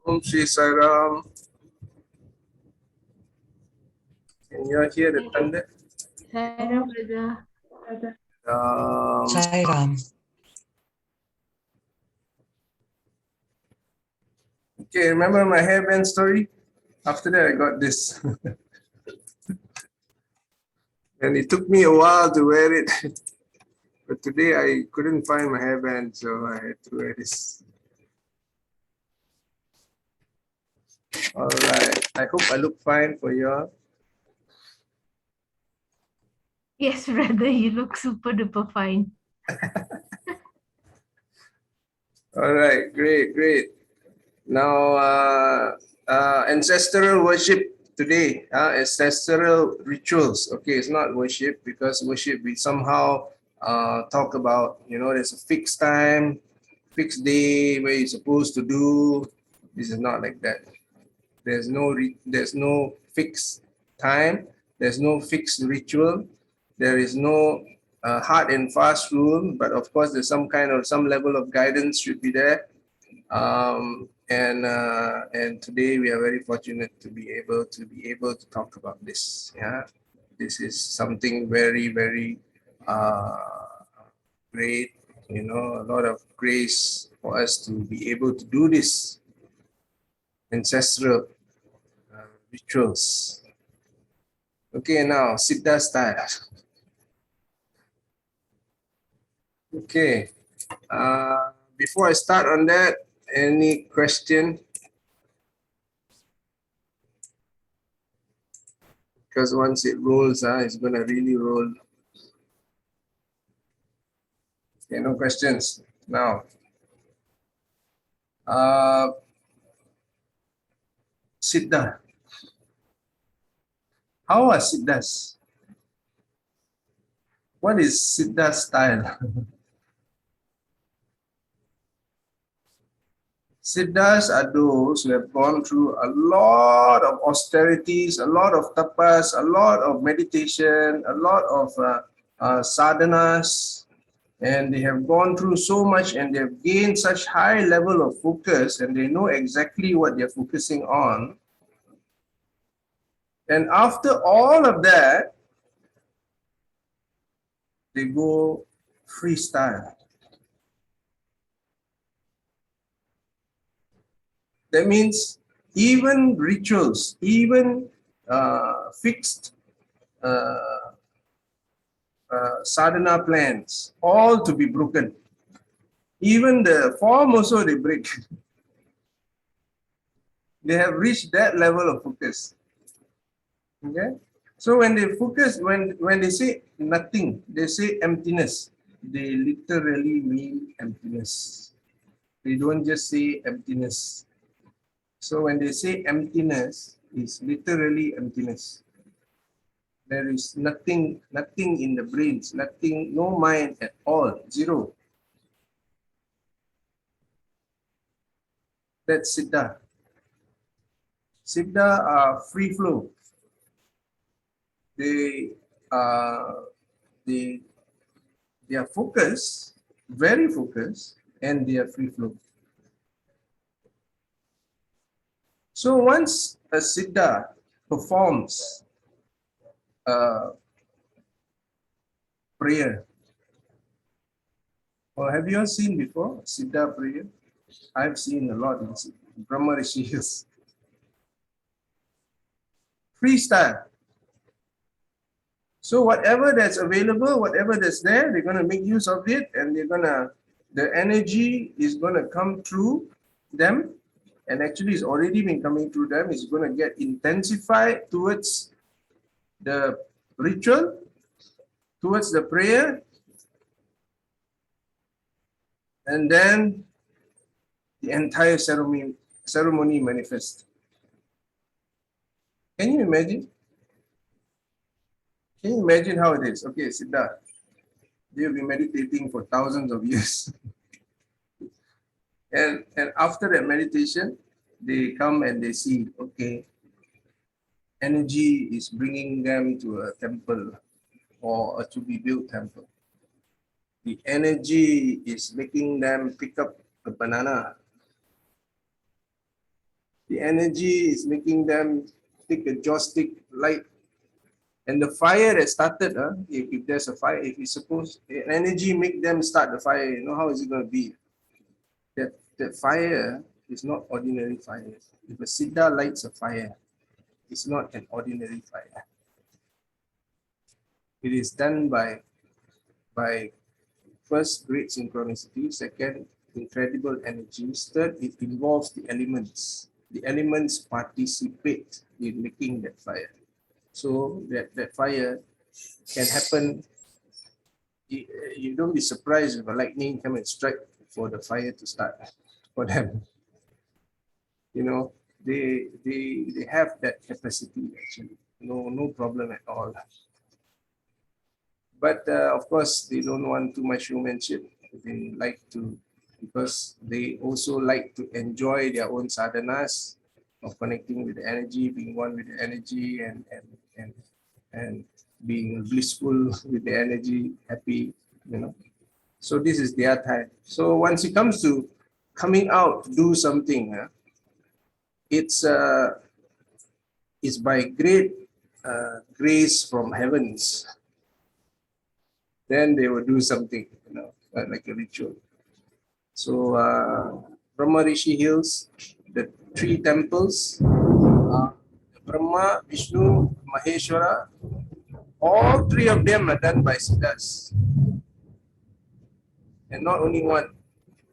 Om Shri Sai Ram. Can you hear the thunder? Sai Ram, brother. Sai Ram. Okay, remember my hairband story? After that, I got this. And it took me a while to wear it. But today, I couldn't find my hairband, so I had to wear this. All right. I hope I look fine for you all. Yes, brother, you look super duper fine. All right, great, great. Now, ancestral worship today, ancestral rituals. Okay, it's not worship because worship we somehow talk about, there's a fixed time, fixed day where you're supposed to do. This is not like that. There's no fixed time. There's no fixed ritual. There is no hard and fast rule. But of course, there's some level of guidance should be there. And today we are very fortunate to be able to talk about this. Yeah, this is something very very great. A lot of grace for us to be able to do this ancestral rituals. Okay, now Siddha style. Okay, before I start on that, any question? Because once it rolls, it's gonna really roll. Okay, no questions now. Siddha. How are Siddhas? What is Siddha style? Siddhas are those who have gone through a lot of austerities, a lot of tapas, a lot of meditation, a lot of sadhanas, and they have gone through so much and they have gained such high level of focus and they know exactly what they're focusing on. And after all of that, they go freestyle. That means even rituals, even fixed sadhana plans, all to be broken. Even the form also they break. They have reached that level of focus. Okay? So when they focus, when they say nothing, they say emptiness. They literally mean emptiness. They don't just say emptiness. So when they say emptiness, it's literally emptiness. There is nothing in the brains, nothing, no mind at all, zero. That's Siddha. Siddha are free flow. They are focused, very focused, and they are free flow. So once a Siddha performs prayer, or have you all seen before Siddha prayer? I've seen a lot in Brahma Rishis. Freestyle. So whatever that's available, whatever that's there, they're gonna make use of it, and the energy is gonna come through them, and actually it's already been coming through them. It's gonna get intensified towards the ritual, towards the prayer, and then the entire ceremony manifests. Can you imagine? Can you imagine how it is? Okay, Siddha, they'll be meditating for thousands of years. and after that meditation, they come and they see, okay, energy is bringing them to a temple or a to-be-built temple. The energy is making them pick up a banana. The energy is making them take a joystick light. And the fire that started, if there's a fire, if you suppose energy make them start the fire, you know how is it going to be? That fire is not ordinary fire. If a Siddha lights a fire, it's not an ordinary fire. It is done by first great synchronicity, second incredible energies, third it involves the elements. The elements participate in making that fire. So that fire can happen. You don't be surprised if a lightning come and strike for the fire to start for them. You know, they have that capacity actually. No problem at all. But of course, they don't want too much showmanship. They like to, because they also like to enjoy their own sadhanas of connecting with the energy, being one with the energy, and being blissful with the energy, happy, you know. So this is their time. So once it comes to coming out to do something, it's by great grace from heavens. Then they will do something, you know, like a ritual. So Brahma Rishi Hills, the three temples, Brahma, Vishnu, Maheshwara, all three of them are done by Siddhas. And not only one,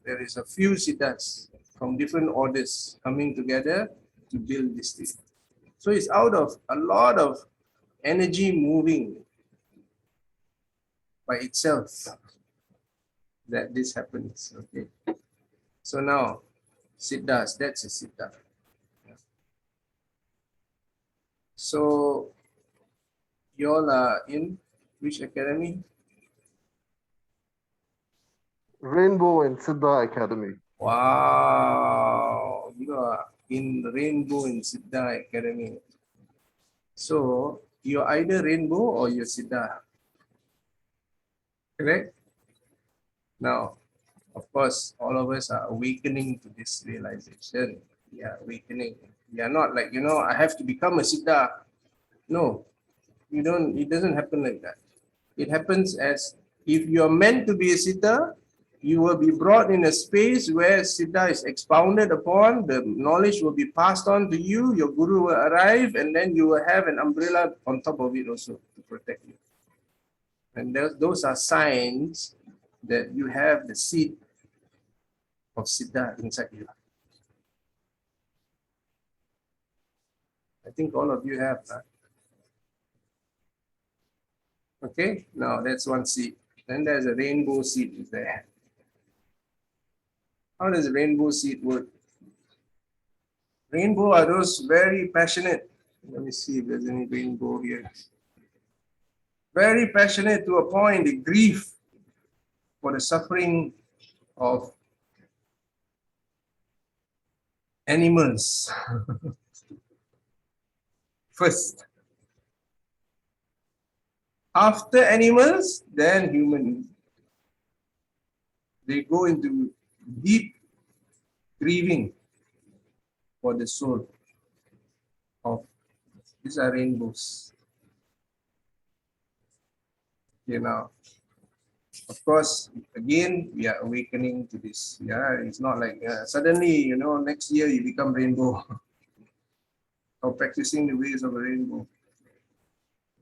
there is a few Siddhas from different orders coming together to build this thing. So it's out of a lot of energy moving by itself that this happens. Okay. So now, Siddhas, that's a Siddha. So you all are in which academy? Rainbow and Siddha Academy. Wow, you are in Rainbow and Siddha Academy. So you're either Rainbow or you're Siddha. Correct? Now, of course, all of us are awakening to this realization. We are awakening. We are not like, you know, I have to become a Siddha. No, you don't. It doesn't happen like that. It happens as if you're meant to be a Siddha, you will be brought in a space where Siddha is expounded upon, the knowledge will be passed on to you, your Guru will arrive, and then you will have an umbrella on top of it also to protect you. And those are signs that you have the seed of Siddha inside you. I think all of you have that. Okay, now that's one seed. Then there's a rainbow seed there. How does a rainbow seed work? Rainbow are those very passionate. Let me see if there's any rainbow here. Very passionate to a point, they grieve for the suffering of animals. First. After animals, then human. They go into deep grieving for the soul of these are rainbows. Okay, now, of course, again, we are awakening to this. Yeah, it's not like suddenly, you know, next year you become rainbow or practicing the ways of a rainbow.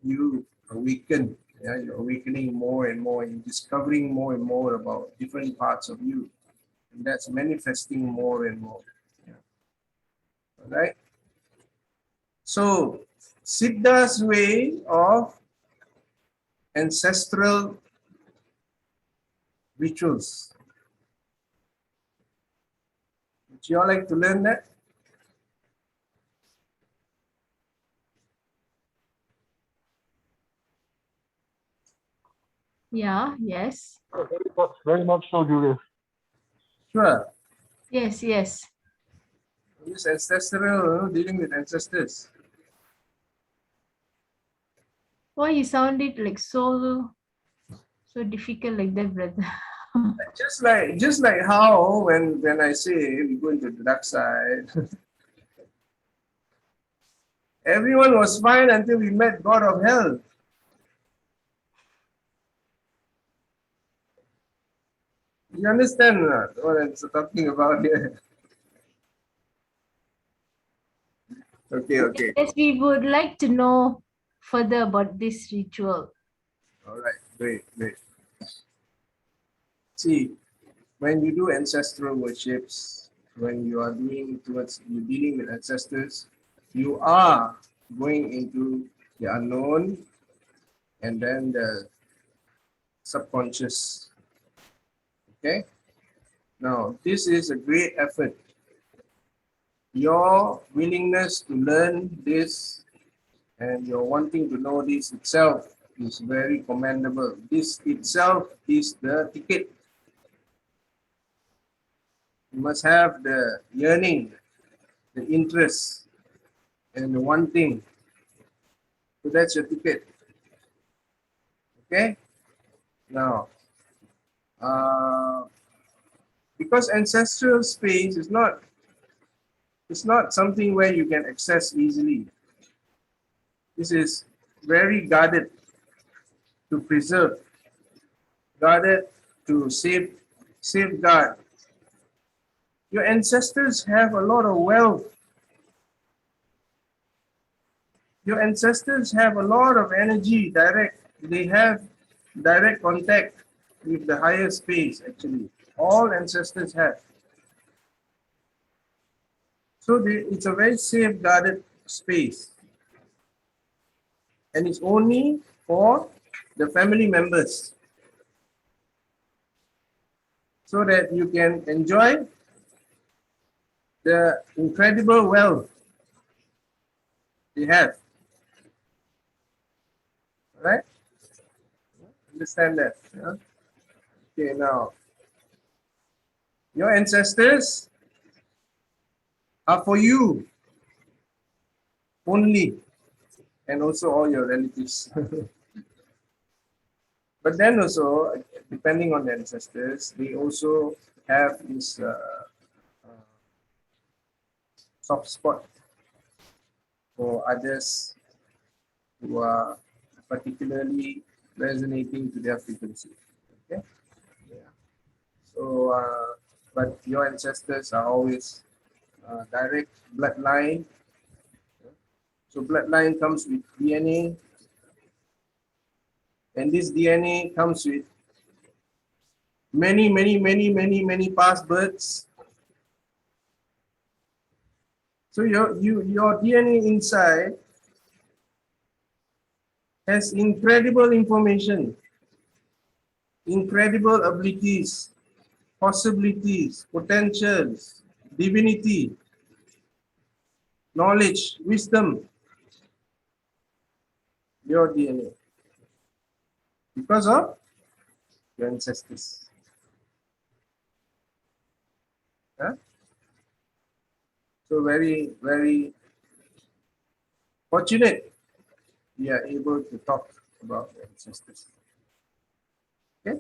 You awaken. Yeah, you're awakening more and more. You're discovering more and more about different parts of you. And that's manifesting more and more. Yeah. All right. So, Siddha's way of ancestral rituals. Would you all like to learn that? Yeah, yes. Very much so, Julius. Sure. Yes, yes. This ancestral, dealing with ancestors. Why you sounded like so difficult like that, brother? Just like how when I say we go into the dark side, Everyone was fine until we met God of hell. You understand what I'm talking about here? Okay. Yes, we would like to know further about this ritual. All right, great. See, when you do ancestral worships, when you are doing towards you dealing with ancestors, you are going into the unknown and then the subconscious. Okay. Now, this is a great effort. Your willingness to learn this and your wanting to know this itself is very commendable. This itself is the ticket. You must have the yearning, the interest, and the wanting. So that's your ticket. Okay? Now, uh, because ancestral space is not, it's not something where you can access easily. This is very guarded to preserve, guarded to safeguard. Your ancestors have a lot of wealth. Your ancestors have a lot of energy, direct. They have direct contact with the higher space, actually. All ancestors have. So it's a very safeguarded space. And it's only for the family members. So that you can enjoy the incredible wealth they have. All right? Understand that? Yeah? Okay, now, your ancestors are for you only, and also all your relatives. But then also, depending on the ancestors, they also have this soft spot for others who are particularly resonating to their frequency. Okay? Yeah. So, but your ancestors are always direct bloodline. So bloodline comes with DNA, and this DNA comes with many past births. So your DNA inside has incredible information, incredible abilities, possibilities, potentials, divinity, knowledge, wisdom, your DNA. Because of your ancestors. Huh? So very fortunate we are able to talk about the ancestors. Okay?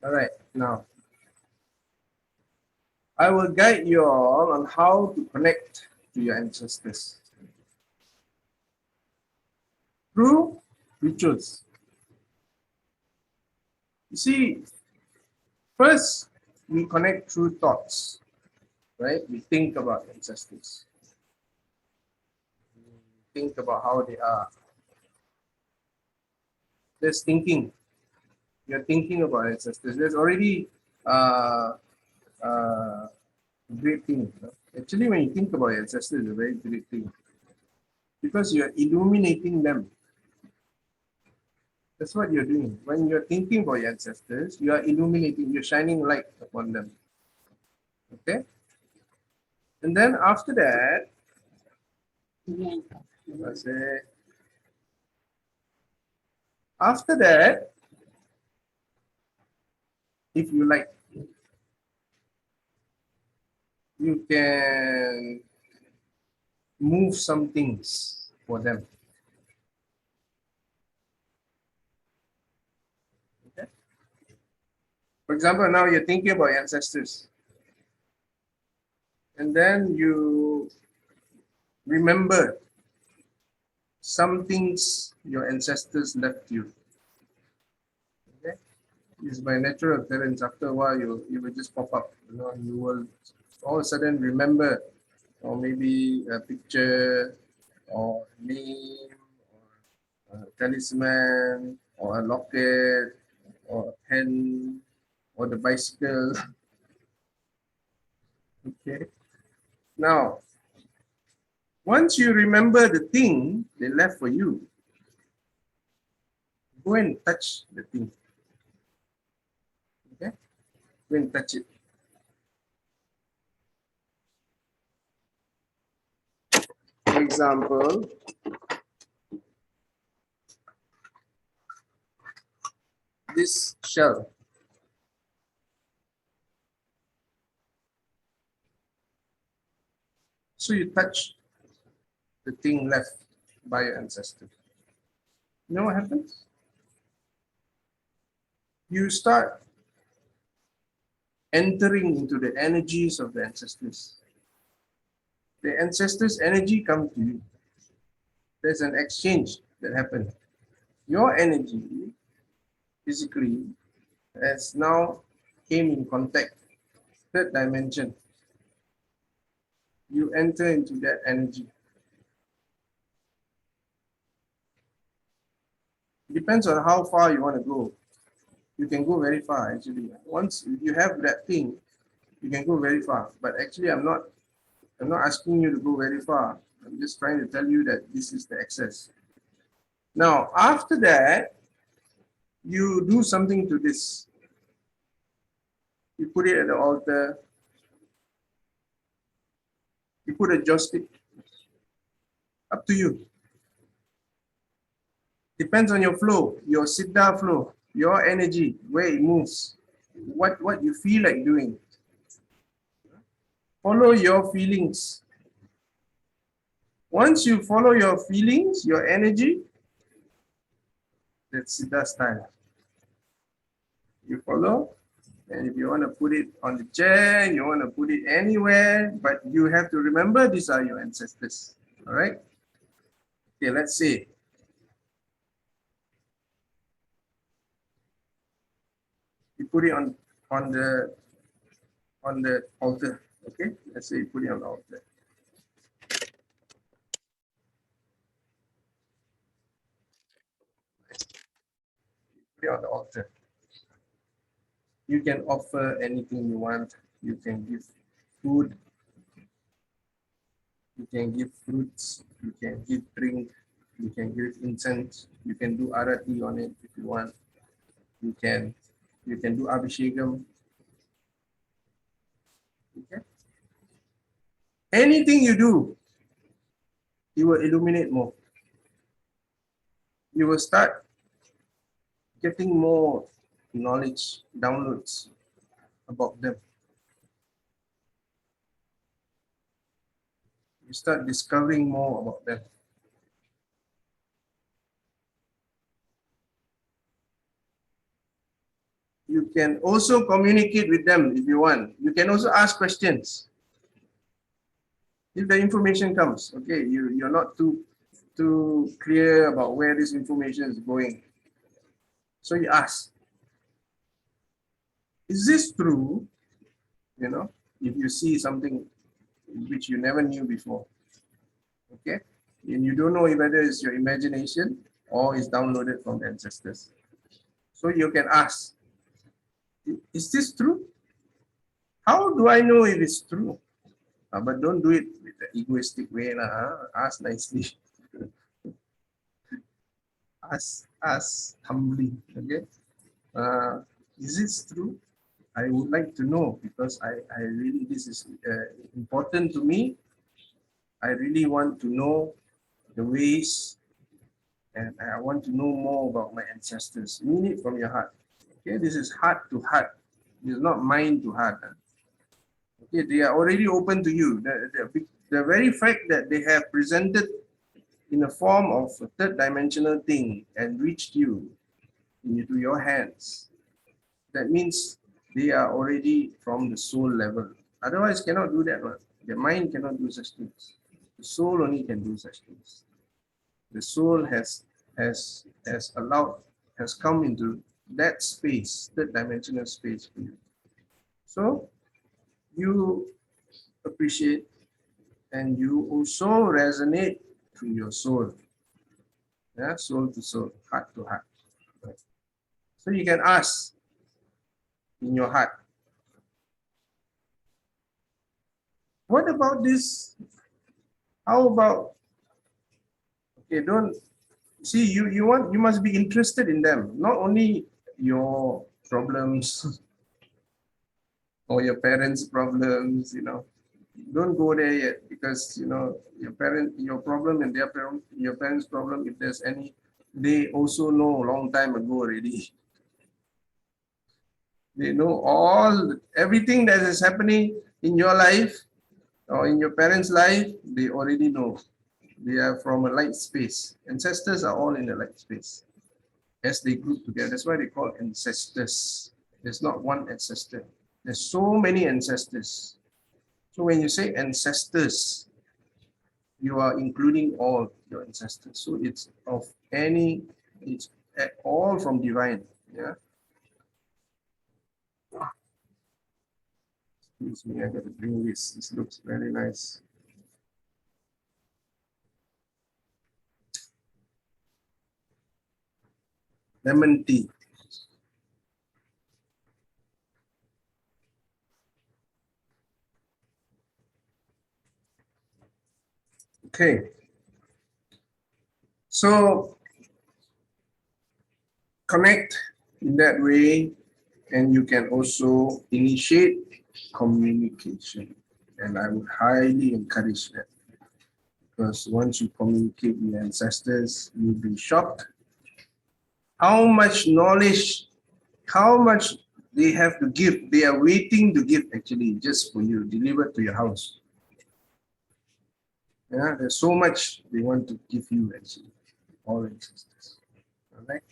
All right, now I will guide you all on how to connect to your ancestors through rituals. You see, first we connect through thoughts, right? We think about ancestors. We think about how they are. There's thinking. You're thinking about ancestors. There's already great thing. Actually, when you think about ancestors, it's a very great thing because you're illuminating them. That's what you're doing. When you're thinking about your ancestors, you are illuminating, you're shining light upon them. Okay? And then after that, let's say, after that, if you like, you can move some things for them. Okay? For example, now you're thinking about ancestors. And then you remember some things your ancestors left you. Okay? It's by natural occurrence. After a while, you will just pop up. You know, you will all of a sudden remember, or maybe a picture, or name, or a talisman, or a locket, or a pen, or the bicycle. Okay. Now, once you remember the thing they left for you, go and touch the thing. Okay? Go and touch it. For example, this shell. So you touch the thing left by your ancestor. You know what happens? You start entering into the energies of the ancestors. The ancestors' energy comes to you. There's an exchange that happens. Your energy physically has now came in contact, third dimension. You enter into that energy. Depends on how far you want to go. You can go very far actually. Once you have that thing, you can go very far. But actually, I'm not asking you to go very far. I'm just trying to tell you that this is the access. Now, after that, you do something to this. You put it at the altar. You put a joystick. Up to you. Depends on your flow, your Siddha flow, your energy, where it moves, what you feel like doing. Follow your feelings. Once you follow your feelings, your energy, that's Siddha style. You follow, and if you want to put it on the chair, you want to put it anywhere, but you have to remember these are your ancestors. All right? Okay, let's say you put it on the altar. Okay, let's say you put it on the altar. Put it on the altar. You can offer anything you want. You can give food. You can give fruits. You can give drink. You can give incense. You can do arati on it if you want. You can do abhishekam. Okay. Anything you do, you will illuminate more. You will start getting more knowledge, downloads about them. You start discovering more about them. You can also communicate with them if you want. You can also ask questions. If the information comes, okay, you're not too clear about where this information is going. So you ask, is this true? You know, if you see something which you never knew before, okay, and you don't know whether it's your imagination or it's downloaded from the ancestors. So you can ask, is this true? How do I know if it's true? But don't do it with the egoistic way. Ask nicely. ask humbly. Okay. Is this true? I would like to know because I really, this is important to me. I really want to know the ways and I want to know more about my ancestors. Mean it from your heart. Okay, this is heart to heart. This is not mind to heart. Okay, they are already open to you. The very fact that they have presented in the form of a third dimensional thing and reached you into your hands, that means they are already from the soul level. Otherwise, cannot do that one. The mind cannot do such things. The soul only can do such things. The soul has come into that space, that dimensional space for you. So you appreciate and you also resonate through your soul. Yeah, soul to soul, heart to heart. Right. So you can ask in your heart, what about this? How about, okay, don't see, you must be interested in them, not only your problems or your parents' problems, Don't go there yet, because your problem and your parents' problem, if there's any, they also know a long time ago already. They know everything that is happening in your life or in your parents' life, they already know. They are from a light space. Ancestors are all in a light space as they group together. That's why they call ancestors. There's not one ancestor. There's so many ancestors. So when you say ancestors, you are including all your ancestors. So it's all from divine. Yeah. Excuse me, I got to bring this. This looks very nice. Lemon tea. Okay. So connect in that way, and you can also initiate communication. And I would highly encourage that, because once you communicate with your ancestors, you'll be shocked how much knowledge, how much they have to give. They are waiting to give, actually, just for you, delivered to your house. Yeah, there's so much they want to give you, actually, all ancestors. All right.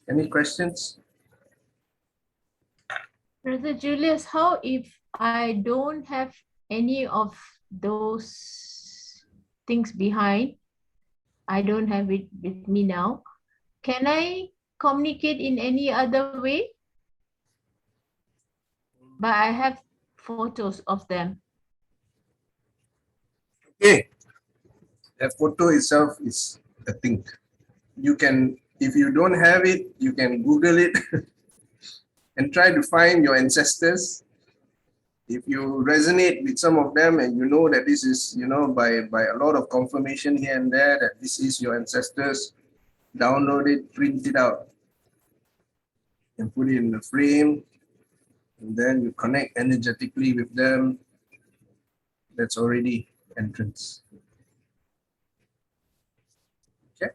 Any questions? Brother Julius, how if I don't have any of those things behind? I don't have it with me now. Can I communicate in any other way? But I have photos of them. Okay. A photo itself is a thing. You can, if you don't have it, you can Google it and try to find your ancestors. If you resonate with some of them and you know that this is, by a lot of confirmation here and there that this is your ancestors, download it, print it out, and put it in the frame, and then you connect energetically with them. That's already entrance. Okay.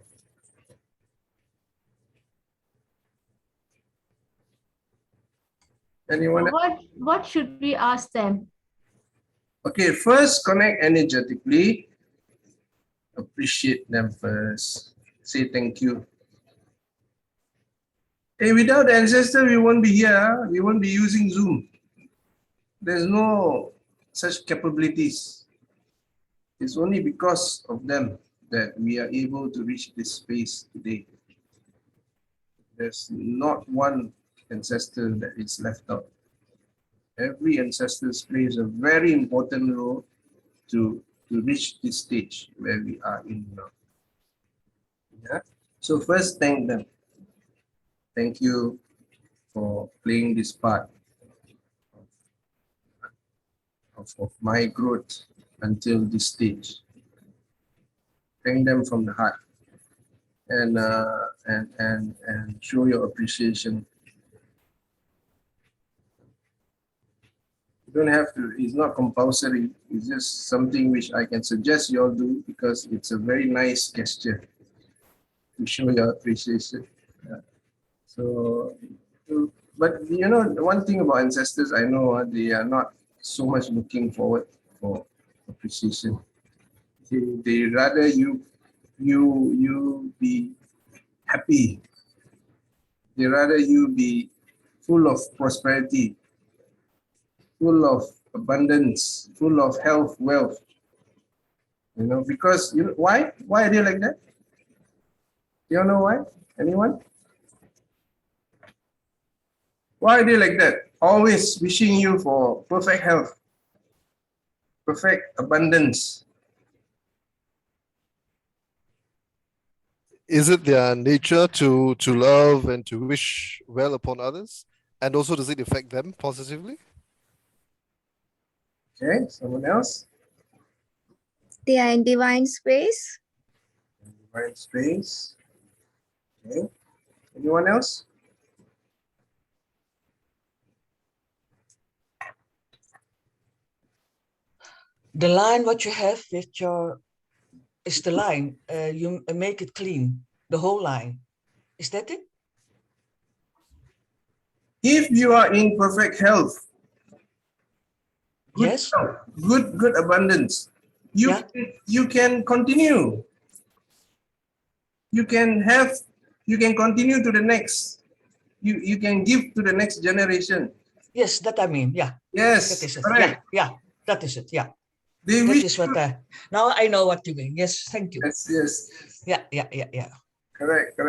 Anyone else? What should we ask them? Okay, first connect energetically. Appreciate them first. Say thank you. Hey, without the ancestor, we won't be here. We won't be using Zoom. There's no such capabilities. It's only because of them that we are able to reach this space today. There's not one ancestor that is left out. Every ancestor plays a very important role to reach this stage where we are in now. Yeah. So first, thank them. Thank you for playing this part of my growth until this stage. Thank them from the heart, and show your appreciation. You don't have to. It's not compulsory. It's just something which I can suggest you all do, because it's a very nice gesture to show your appreciation. Yeah. So, but the one thing about ancestors, I know they are not so much looking forward for appreciation. They rather you be happy. They rather you be full of prosperity, full of abundance, full of health, wealth. You know, because you know why? Why are they like that? You know why? Anyone? Why are they like that? Always wishing you for perfect health, perfect abundance. Is it their nature to love and to wish well upon others? And also, does it affect them positively? Okay, someone else? They are in divine space. Divine space. Okay. Anyone else? The line what you have with your is the line. You make it clean, the whole line. Is that it? If you are in perfect health, good Yes. health, good abundance, Yeah. you can continue. You can continue to the next. You can give to the next generation. Yes, that I mean. Yeah. Yes, That is it. correct. Yeah. That is it. Yeah. They That wish is what. Now I know what you mean. Yes. Thank you. yes. Yeah. Correct.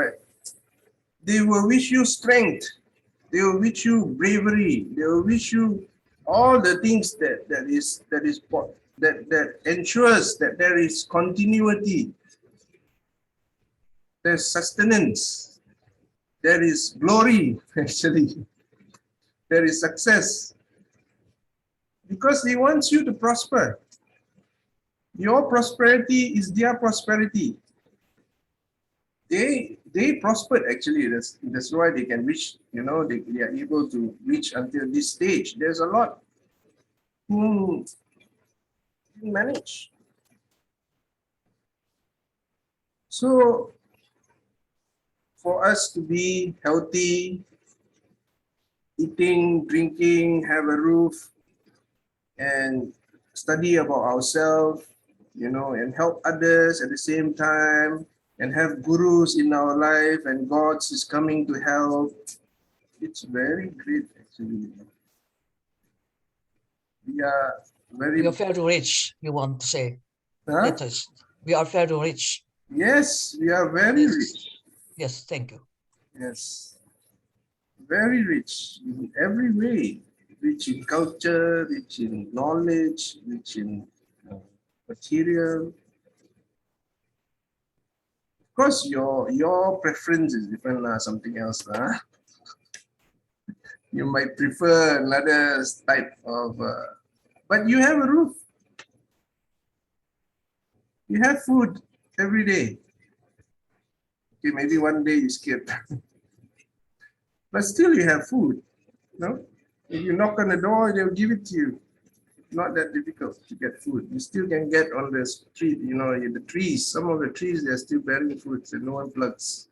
They will wish you strength. They will wish you bravery. They will wish you all the things that ensures that there is continuity, there's sustenance, there is glory, actually, there is success. Because he wants you to prosper. Your prosperity is their prosperity. They prospered actually. That's why they can reach, you know, they are able to reach until this stage. There's a lot who didn't manage. So for us to be healthy, eating, drinking, have a roof, and study about ourselves, you know, and help others at the same time, and have gurus in our life, and God is coming to help. It's very great, actually. We are very. We are very rich. You want to say? Huh? That is. We are very rich. Yes, we are very Yes. rich. Yes. Thank you. Yes, very rich in every way. Rich in culture, rich in knowledge, rich in material. Of course, your preference is different, something else. You might prefer another type of, but you have a roof. You have food every day. Okay, maybe one day you skip, but still you have food. No, if you knock on the door, they'll give it to you. Not that difficult to get food. You still can get on the street, you know, in the trees. Some of the trees, they're still bearing fruits and no one plucks.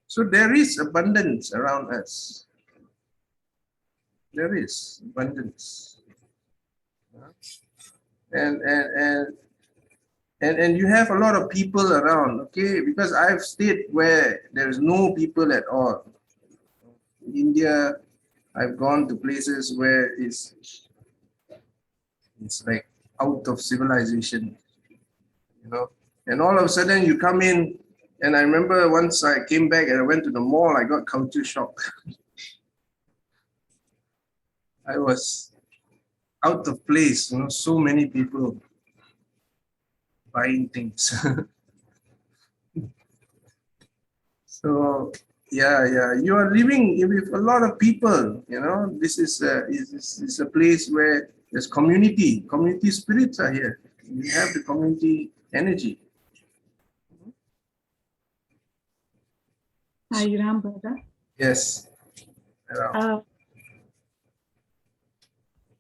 So there is abundance around us. There is abundance. And you have a lot of people around, okay? Because I've stayed where there's no people at all. In India, I've gone to places where it's like out of civilization, you know. And all of a sudden you come in, and I remember once I came back and I went to the mall, I got culture shock. I was out of place, you know, so many people buying things. So yeah, you are living with a lot of people, you know. This is a place where there's community spirits are here. We have the community energy. Hi, Ram brother. Yes.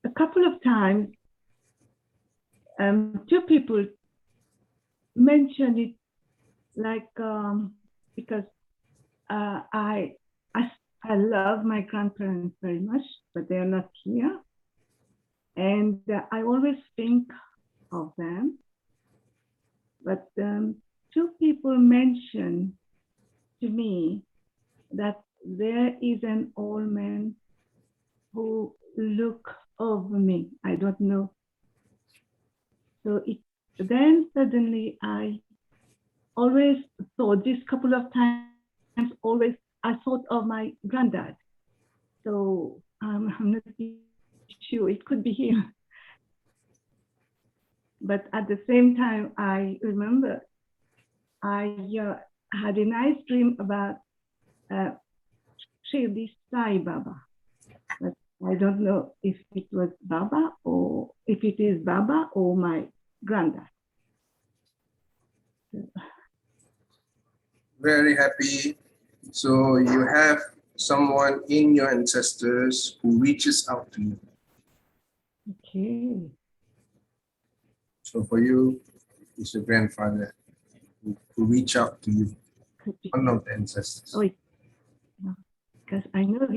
A couple of times, two people mentioned it, like because I love my grandparents very much, but they are not here, and I always think of them. But two people mentioned to me that there is an old man who look over me. I don't know. So then suddenly I always thought, this couple of times, always I thought of my granddad. So I'm not sure it could be him. But at the same time, I remember I had a nice dream about Shirdi Sai Baba. But I don't know if it was Baba or if it is Baba or my granddad. Very happy. So you have someone in your ancestors who reaches out to you. Okay. So for you, it's your grandfather who reach out to you, Could be. one of the ancestors. Oh, because I know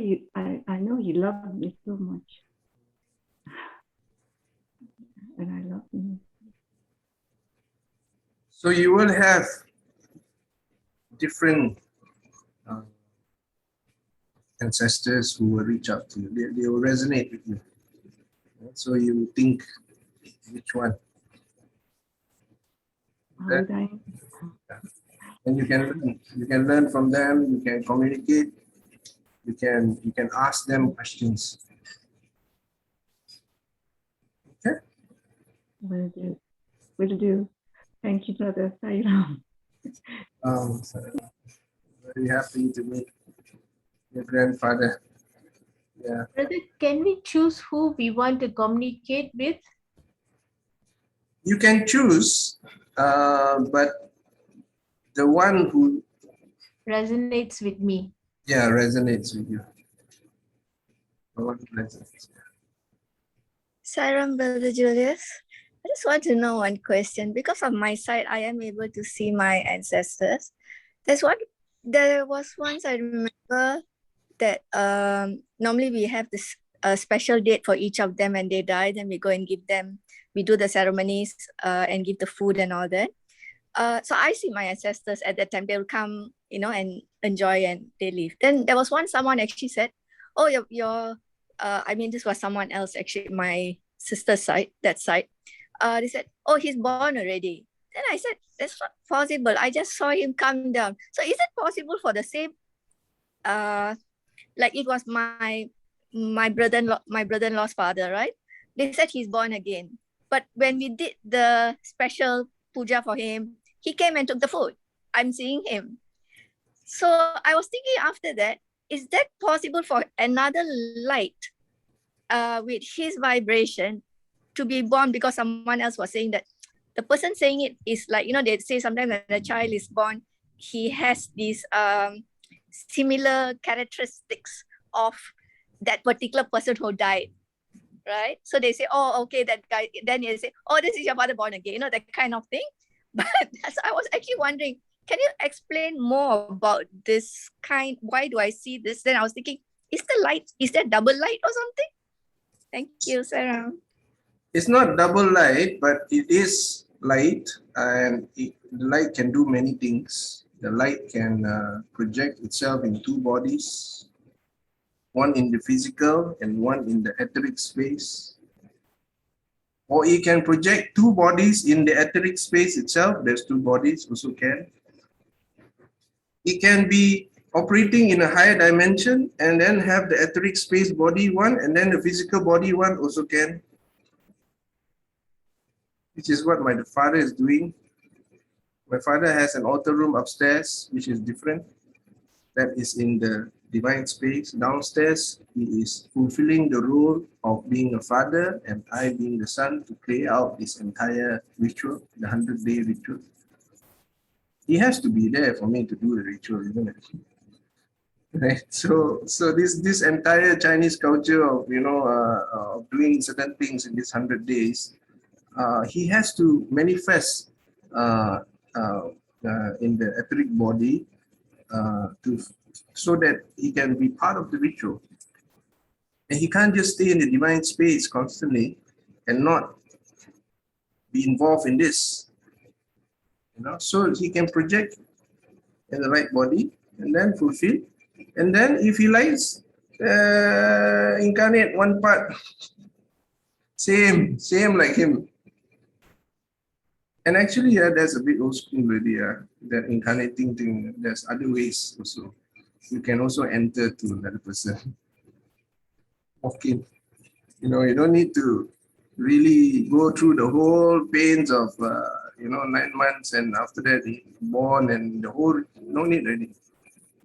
he loved me so much, and I love him. So you will have different ancestors who will reach out to you. They will resonate with you. So you think which one. How would I? And you can learn from them, you can communicate, you can ask them questions. Okay? Will do. Will do. Thank you, Brother Sairam. So very happy to meet your grandfather. Yeah. Brother, can we choose who we want to communicate with? You can choose, but the one who Resonates with me. resonates with you. The one who resonates. Sairam, Brother Julius, I just want to know one question. Because of my sight, I am able to see my ancestors. There was once I remember that normally we have this special date for each of them and they die, then we go and give them, we do the ceremonies and give the food and all that. So I see my ancestors at that time, they will come, and enjoy and they leave. Then there was someone actually said, oh, this was someone else, actually, my sister's side, that side. They said, oh, he's born already. Then I said, that's not possible. I just saw him come down. So is it possible for the same, like it was my brother-in-law's father, right? They said he's born again. But when we did the special puja for him, he came and took the food. I'm seeing him. So I was thinking after that, is that possible for another light with his vibration to be born? Because someone else was saying that the person saying it is like, they say sometimes when a child is born, he has these similar characteristics of that particular person who died, right? So they say, oh, okay, that guy, then you say, oh, this is your father born again, that kind of thing. But so I was actually wondering, can you explain more about this kind? Why do I see this? Then I was thinking, is there double light or something? Thank you, Sarah. It's not double light, but it is light, and the light can do many things. The light can project itself in two bodies, one in the physical and one in the etheric space. Or it can project two bodies in the etheric space itself. There's two bodies also can. It can be operating in a higher dimension and then have the etheric space body one and then the physical body one also can. Which is what my father is doing. My father has an altar room upstairs, which is different. That is in the divine space. Downstairs, he is fulfilling the role of being a father and I being the son to play out this entire ritual, the 100-day ritual. He has to be there for me to do the ritual, isn't it? Right. So this entire Chinese culture of of doing certain things in these 100 days, he has to manifest in the etheric body so that he can be part of the ritual. And he can't just stay in the divine space constantly and not be involved in this. So he can project in the right body and then fulfill. And then if he likes, incarnate one part, same like him. And actually, yeah, that's a bit old school already. That incarnating thing. There's other ways also. You can also enter to another person. Okay. You don't need to really go through the whole pains of 9 months, and after that born, and the whole, no need really.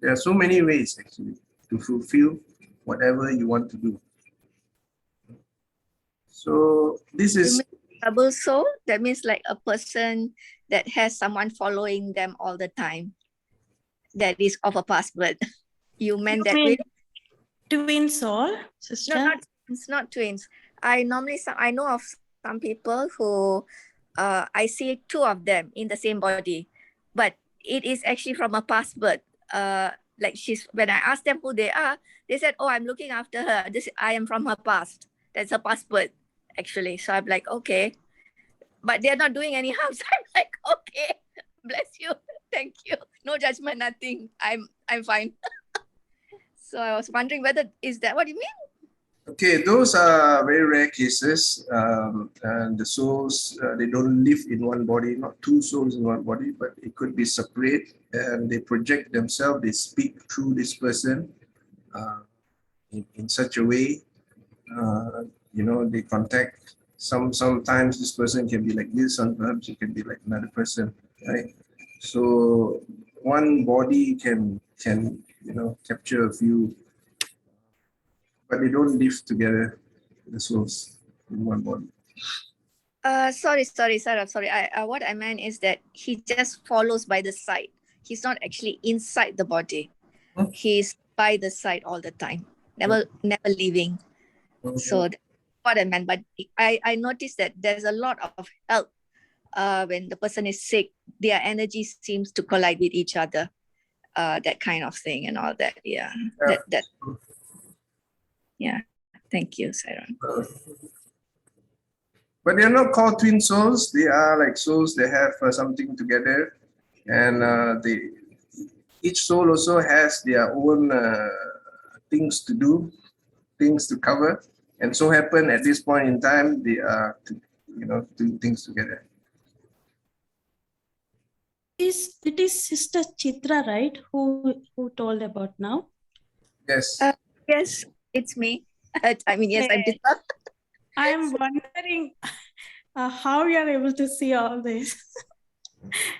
There are so many ways actually to fulfill whatever you want to do. So this You is mean double soul? That means like a person that has someone following them all the time. That is of a past birth. You meant that way? Twin soul, No, sister? it's not twins. I know of some people who I see two of them in the same body, but it is actually from a past birth. Like when I asked them who they are, they said, "Oh, I'm looking after her. I am from her past. That's her past birth, actually." So I'm like, okay, but they're not doing any harm. So I'm like, okay, bless you, thank you, no judgment, nothing. I'm fine. So I was wondering whether is that what you mean? okay. Those are very rare cases, and the souls they don't live in one body, not two souls in one body, but it could be separate, and they project themselves. They speak through this person in such a way. They contact. Sometimes this person can be like this. Sometimes it can be like another person, right? So one body can capture a few, but they don't live together, the souls in one body. Sorry, Sarah. Sorry. What I meant is that he just follows by the side. He's not actually inside the body. Hmm. He's by the side all the time, never leaving. So that's what I meant. But I noticed that there's a lot of help when the person is sick. Their energy seems to collide with each other. That kind of thing and all that. Yeah. That. Yeah. Thank you, Sarah. But they're not called twin souls. They are like souls that have something together, and each soul also has their own things to do, things to cover, and so happen at this point in time they are doing things together. It is Sister Chitra, right? Who told about now? Yes. Yes, it's me. I mean, yes, I'm Okay. I am wondering how you are able to see all this.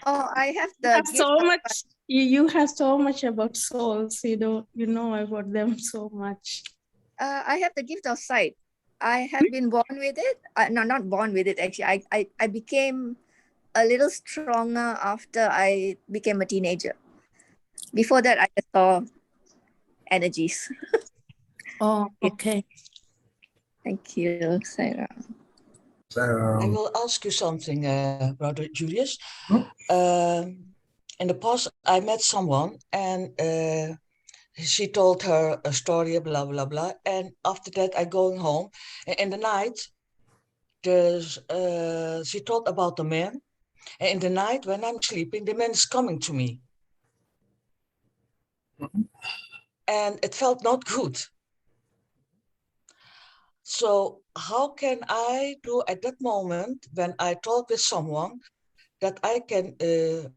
Oh, I have You the have gift so of- much. You have so much about souls. You know about them so much. I have the gift of sight. I have been born with it. No, not born with it, actually. I became a little stronger after I became a teenager. Before that, I just saw energies. Oh, Yeah. okay. Thank you, Sarah. I will ask you something, Brother Julius. In the past, I met someone and she told her a story, blah, blah, blah. And after that, I going home. And in the night, she told about the man. And in the night, when I'm sleeping, the man is coming to me. And it felt not good. So how can I do at that moment when I talk with someone that I can, the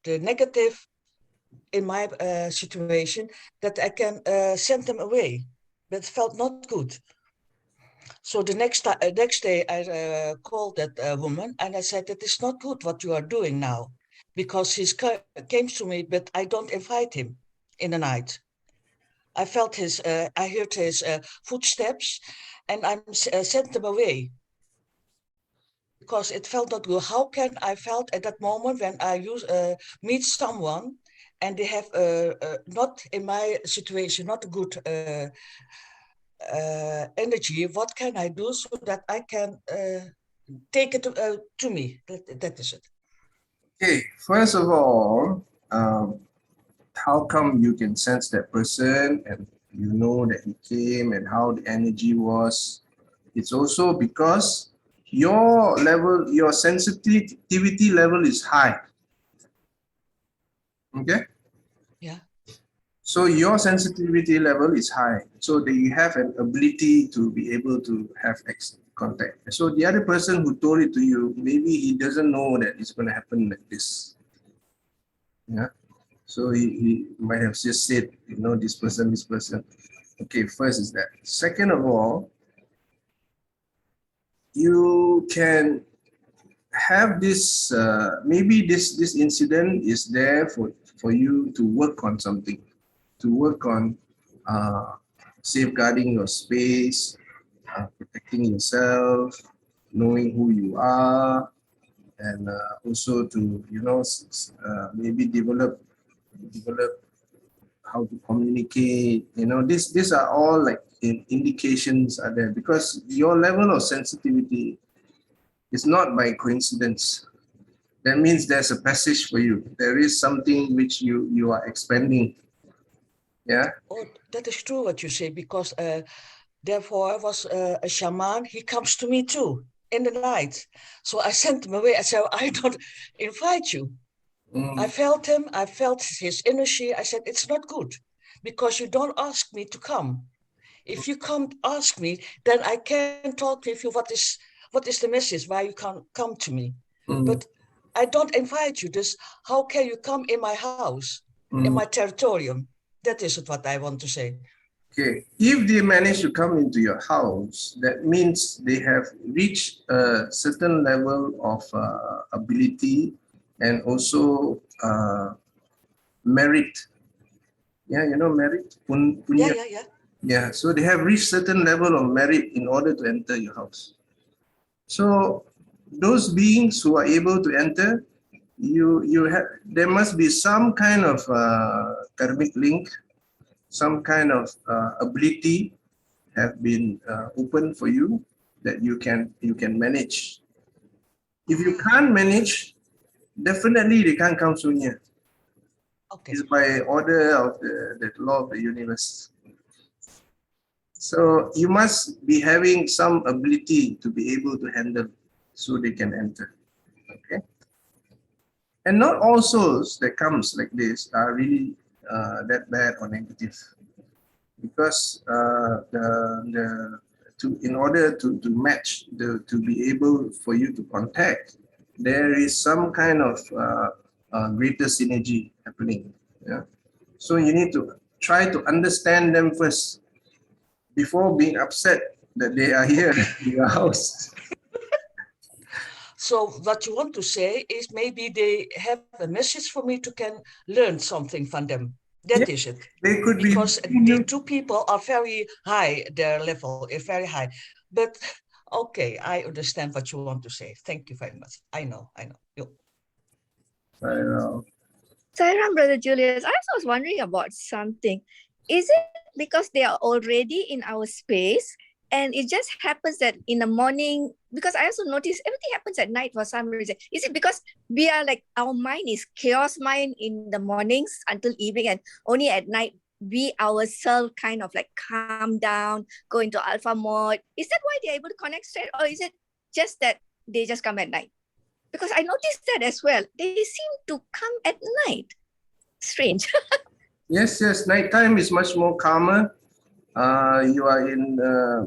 negative in my situation, that I can send them away? That felt not good. So the next day I called that woman and I said, it is not good what you are doing now, because he came to me, but I don't invite him in the night. I felt I heard his footsteps and I sent them away because it felt not good. How can I felt at that moment when I meet someone and they have not in my situation, not a good energy, what can I do so that I can take it to me? That is it. Okay, first of all, how come you can sense that person and you know that he came and how the energy was? It's also because your sensitivity level is high. Okay? Yeah. So your sensitivity level is high. So that you have an ability to be able to have contact. So the other person who told it to you, maybe he doesn't know that it's going to happen like this. Yeah. So he might have just said, you know, this person. Okay, first is that. Second of all, you can have this, maybe this incident is there for you to work on something, to work on safeguarding your space, protecting yourself, knowing who you are, and also to, you know, maybe develop how to communicate. You know, these are all like indications are there, because your level of sensitivity is not by coincidence. That means there's a passage for you. There is something which you are expanding. Yeah. Oh, that is true what you say, because therefore I was a shaman. He comes to me too in the night. So I sent him away. I said, I don't invite you. I felt him. I felt his energy. I said, it's not good because you don't ask me to come. If you come ask me, then I can talk with you. What is the message? Why you can't come to me? But I don't invite you. This, how can you come in my house, in my territorium? That is what I want to say. Okay, if they manage to come into your house, that means they have reached a certain level of ability and also merit. Yeah, you know merit? Punya. Yeah, so they have reached certain level of merit in order to enter your house. So those beings who are able to enter, there must be some kind of karmic link, some kind of ability have been opened for you that you can manage. If you can't manage, definitely they can't come so near. Okay. It's by order of the law of the universe. So you must be having some ability to be able to handle so they can enter. Okay. And not all souls that comes like this are really that bad or negative, because in order to match to be able for you to contact, there is some kind of greater synergy happening. Yeah. So you need to try to understand them first before being upset that they are here in your house. So what you want to say is maybe they have a message for me to can learn something from them. That is it. They could because the two people are very high, their level is very high. But okay, I understand what you want to say. Thank you very much. I know. Yo. I know. Sairam, Brother Julius, I was wondering about something. Is it because they are already in our space and it just happens that in the morning, because I also notice everything happens at night for some reason. Is it because we are like, our mind is chaos mind in the mornings until evening, and only at night we ourselves kind of like calm down, go into alpha mode? Is that why they're able to connect straight, or is it just that they just come at night? Because I noticed that as well. They seem to come at night. Strange. Yes, nighttime is much more calmer. You are in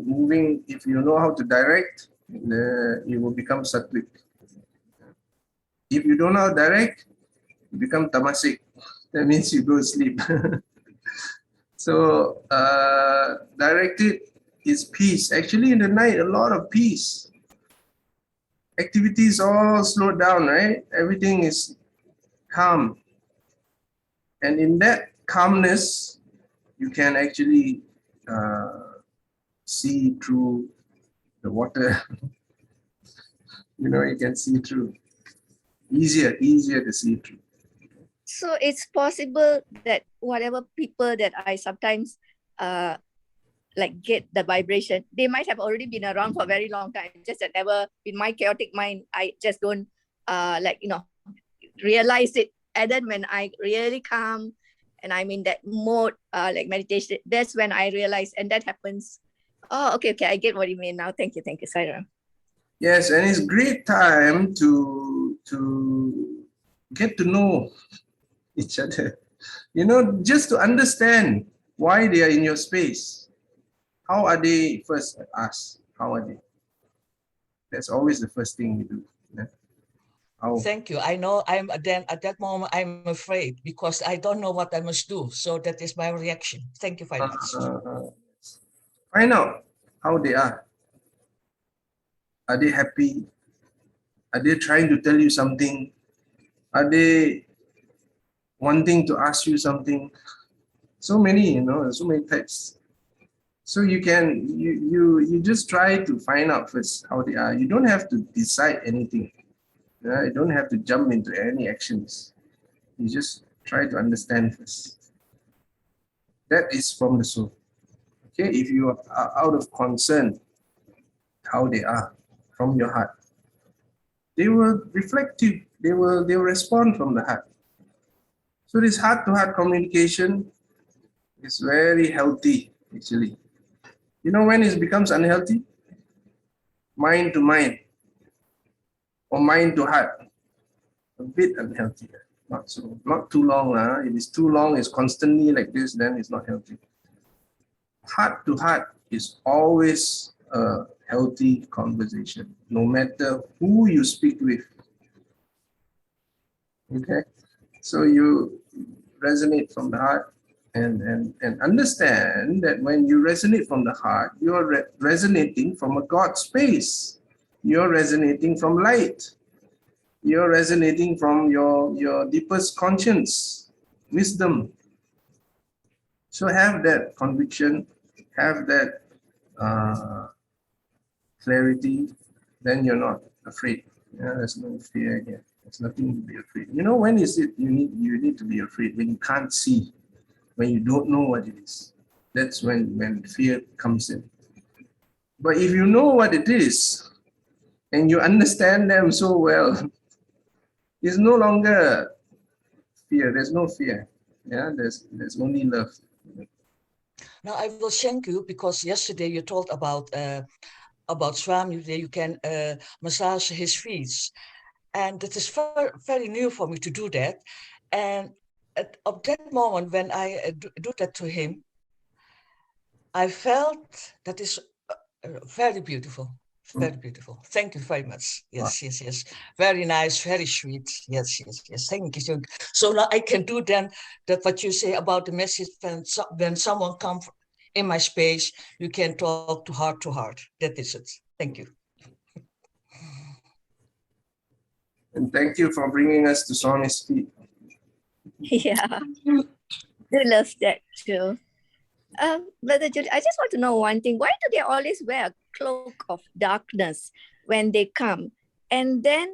moving, if you know how to direct, you will become sattvic. If you don't know how to direct, you become tamasic. That means you go to sleep. So directed is peace. Actually, in the night, a lot of peace. Activities all slowed down, right? Everything is calm. And in that calmness, you can actually see through the water. You know, you can see through. Easier to see through. So it's possible that whatever people that I sometimes like get the vibration, they might have already been around for a very long time. Just that never, in my chaotic mind, I just don't realize it. And then when I really calm and I'm in that mode, like meditation, that's when I realize, and that happens. Oh, okay, I get what you mean now. Thank you, Sairam. Yes, and it's great time to get to know each other. You know, just to understand why they are in your space. How are they? First ask, how are they? That's always the first thing you do. Yeah? How, Thank you. I know I'm then at that moment I'm afraid because I don't know what I must do. So that is my reaction. Thank you very much. find out how they are. Are they happy? Are they trying to tell you something? Are they wanting to ask you something? So many, so many types. So you just try to find out first how they are. You don't have to decide anything. You don't have to jump into any actions. You just try to understand first. That is from the soul. Okay, if you are out of concern how they are from your heart, they will reflect you. They will respond from the heart. So this heart-to-heart communication is very healthy, actually. You know when it becomes unhealthy? Mind to mind or mind to heart. A bit unhealthy. Not too long. If it's too long, it's constantly like this, then it's not healthy. Heart to heart is always a healthy conversation, no matter who you speak with. Okay? So you resonate from the heart and understand that when you resonate from the heart, you're resonating from a God space. You're resonating from light. You're resonating from your deepest conscience, wisdom. So have that conviction, have that clarity, then you're not afraid. There's no fear here. There's nothing to be afraid. When is it you need to be afraid? When you can't see, when you don't know what it is. That's when fear comes in. But if you know what it is, and you understand them so well, it's no longer fear. There's no fear. There's only love. Now I will thank you because yesterday you told about Swami, you can massage his feet, and it is very, very new for me to do that. And at that moment when I do that to him, I felt that is very beautiful. Very beautiful. Thank you very much. Yes, wow. Yes. Very nice, very sweet. Yes. Thank you. So now I can do then that what you say about the message when someone comes in my space, you can talk to heart. That is it. Thank you. And thank you for bringing us to Swami's feet. Yeah, I love that too. Brother Judy, I just want to know one thing. Why do they always wear a cloak of darkness when they come? And then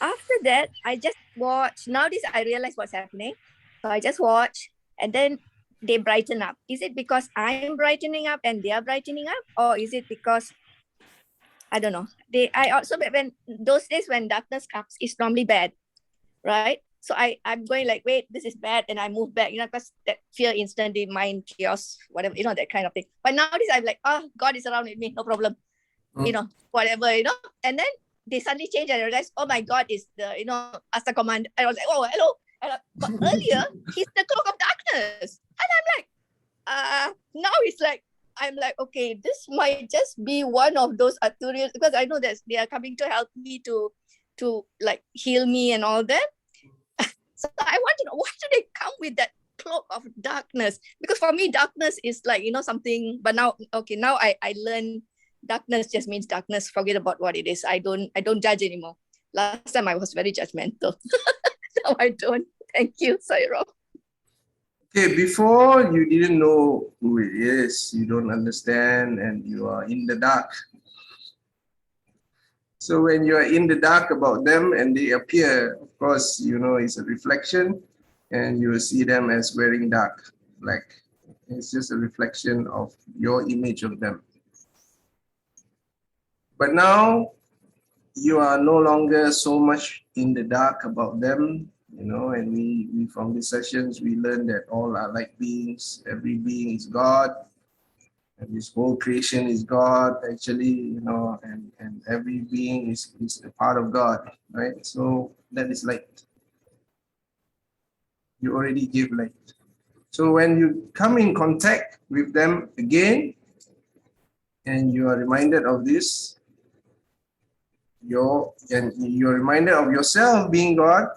after that, I just watch. Nowadays, I realize what's happening. So I just watch and then they brighten up. Is it because I'm brightening up and they are brightening up? Or is it because, I don't know. I also, when those days when darkness comes, it's normally bad, right? So I'm going like, wait, this is bad. And I move back, because that fear instantly, mind, chaos, whatever, that kind of thing. But nowadays I'm like, oh, God is around with me, no problem. Whatever, And then they suddenly change and I realize, oh my God, is the, Asta command. I was like, oh, hello. But earlier, he's the cloak of darkness. And I'm like, now it's like, I'm like, okay, this might just be one of those Arturians, because I know that they are coming to help me to like heal me and all that. So I want to know, why do they come with that cloak of darkness? Because for me, darkness is like, something, but now I learn darkness just means darkness. Forget about what it is. I don't judge anymore. Last time I was very judgmental. Now I don't. Thank you, Sairo. Okay, before you didn't know who it is, you don't understand, and you are in the dark. So when you are in the dark about them and they appear, of course, it's a reflection and you will see them as wearing dark, black. It's just a reflection of your image of them. But now you are no longer so much in the dark about them, and we from these sessions, we learn that all are light beings, every being is God. And this whole creation is God, actually, and every being is a part of God, right? So that is light. You already give light. So when you come in contact with them again, and you are reminded of this, you're reminded of yourself being God,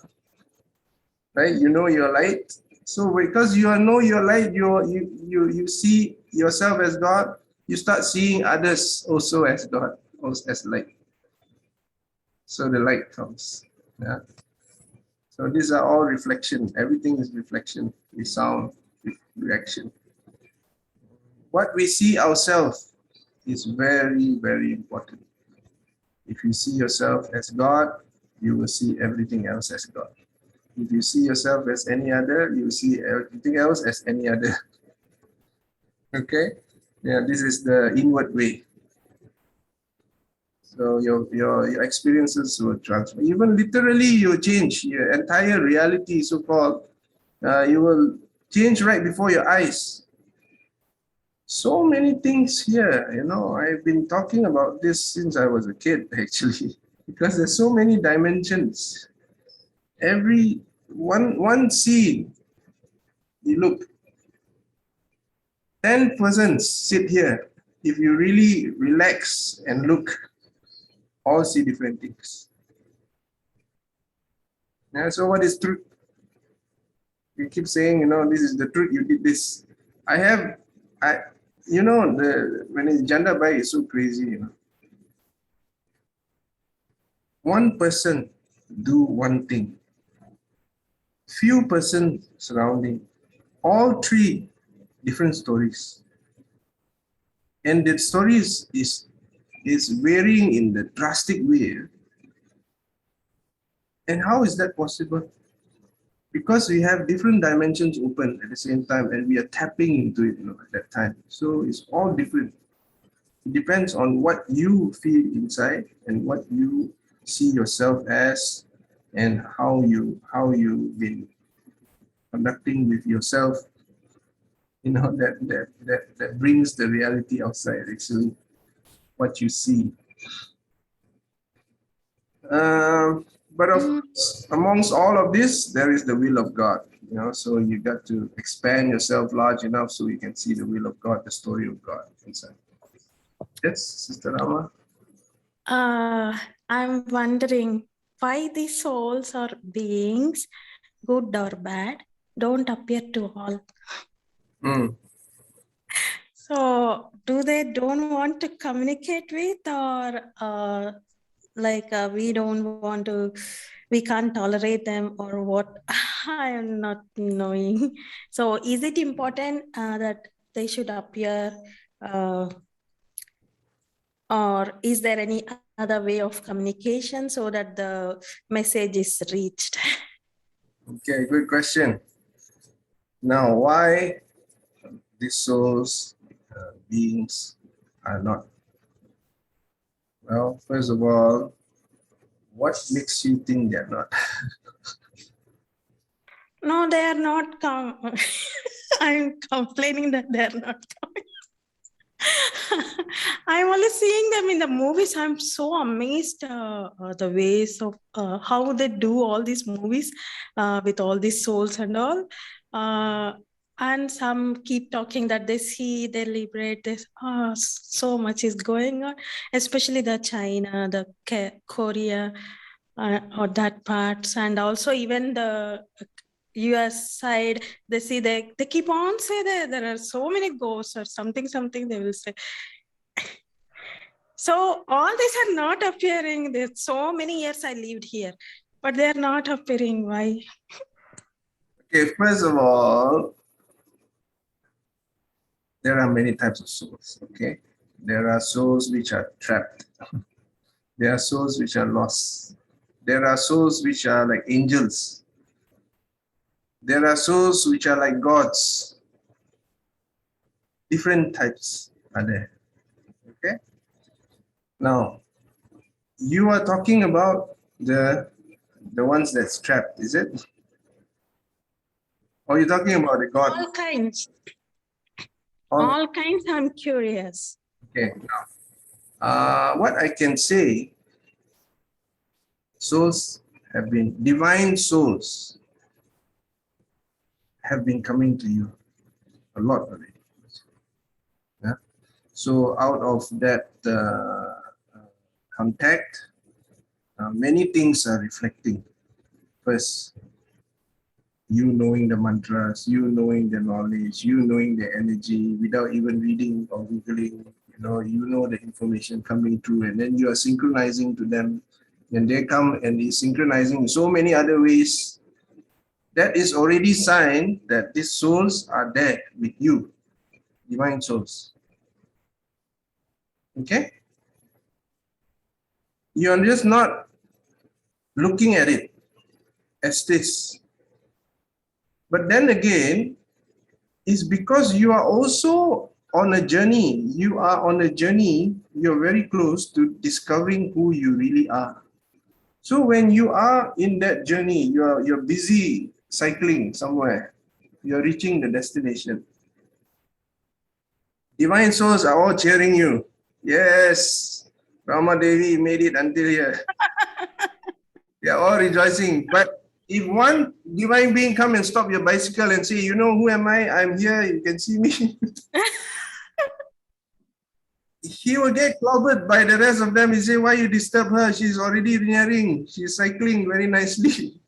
right? You know you're light. So because you know you're light, you see yourself as God, you start seeing others also as God, also as light. So the light comes. Yeah. So these are all reflection. Everything is reflection. We sound, reaction. What we see ourselves is very, very important. If you see yourself as God, you will see everything else as God. If you see yourself as any other, you will see everything else as any other. Okay? Yeah, this is the inward way. So your experiences will transform. Even literally, you change your entire reality, so-called. You will change right before your eyes. So many things here, you know. I've been talking about this since I was a kid, actually, because there's so many dimensions. Every one scene, you look, 10 persons sit here. If you really relax and look, all see different things. Yeah, so what is truth? You keep saying, you know, this is the truth, you did this. You know, when it's Janda Bai, it's so crazy, you know. One person do one thing, few persons surrounding, all three different stories. And the stories is varying in the drastic way. And how is that possible? Because we have different dimensions open at the same time and we are tapping into it, you know, at that time. So it's all different. It depends on what you feel inside and what you see yourself as and how you've been conducting with yourself. You know, that brings the reality outside, actually, what you see. But amongst all of this, there is the will of God. You know, so you got to expand yourself large enough so you can see the will of God, the story of God inside. Yes, Sister Rama. I'm wondering why the souls or beings, good or bad, don't appear to all. So do they don't want to communicate with, or we don't want to, we can't tolerate them, or what? I am not knowing. So is it important that they should appear, or is there any other way of communication so that the message is reached? Okay, good question. Now, why these souls, beings are not? Well, first of all, what makes you think they're not? No, they are not coming. I'm complaining that they're not coming. I'm only seeing them in the movies. I'm so amazed the ways of how they do all these movies with all these souls and all. And some keep talking that they see, they liberate this. So much is going on, especially the China, the Korea, or that parts, and also even the US side. They see, they keep on say that there are so many ghosts or something they will say. So all these are not appearing. There's so many years I lived here, but they're not appearing. Why? Okay, first of all, there are many types of souls, okay? There are souls which are trapped. There are souls which are lost. There are souls which are like angels. There are souls which are like gods. Different types are there, okay? Now, you are talking about the ones that's trapped, is it? Or you're talking about the God? All kinds. All kinds, I'm curious. Okay, now, what I can say, souls have been, divine souls have been coming to you a lot already. Yeah? So out of that contact, many things are reflecting. First, you knowing the mantras, you knowing the knowledge, you knowing the energy without even reading or Googling, you know the information coming through, and then you are synchronizing to them. And they come and is synchronizing in so many other ways. That is already sign that these souls are there with you, divine souls. Okay? You are just not looking at it as this. But then again, it's because you are also on a journey. You are on a journey, you're very close to discovering who you really are. So when you are in that journey, you're busy cycling somewhere, you're reaching the destination. Divine souls are all cheering you. Yes, Rama Devi made it until here. They are all rejoicing. But if one divine being come and stop your bicycle and say, you know, who am I? I'm here, you can see me. He will get clobbered by the rest of them. He say, why you disturb her? She's already nearing. She's cycling very nicely.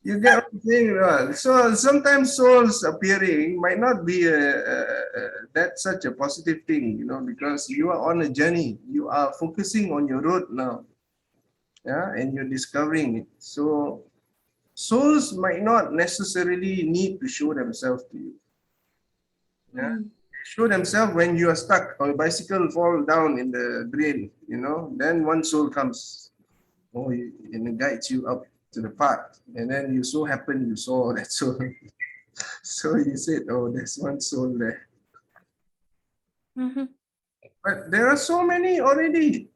You get what I'm saying? So sometimes souls appearing might not be that such a positive thing, because you are on a journey. You are focusing on your road now. Yeah, and you're discovering it. So souls might not necessarily need to show themselves to you. Yeah. Show themselves when you are stuck or a bicycle fall down in the drain, then one soul comes, and guides you up to the path, and then you so happen you saw that soul. So you said, oh, there's one soul there. But there are so many already.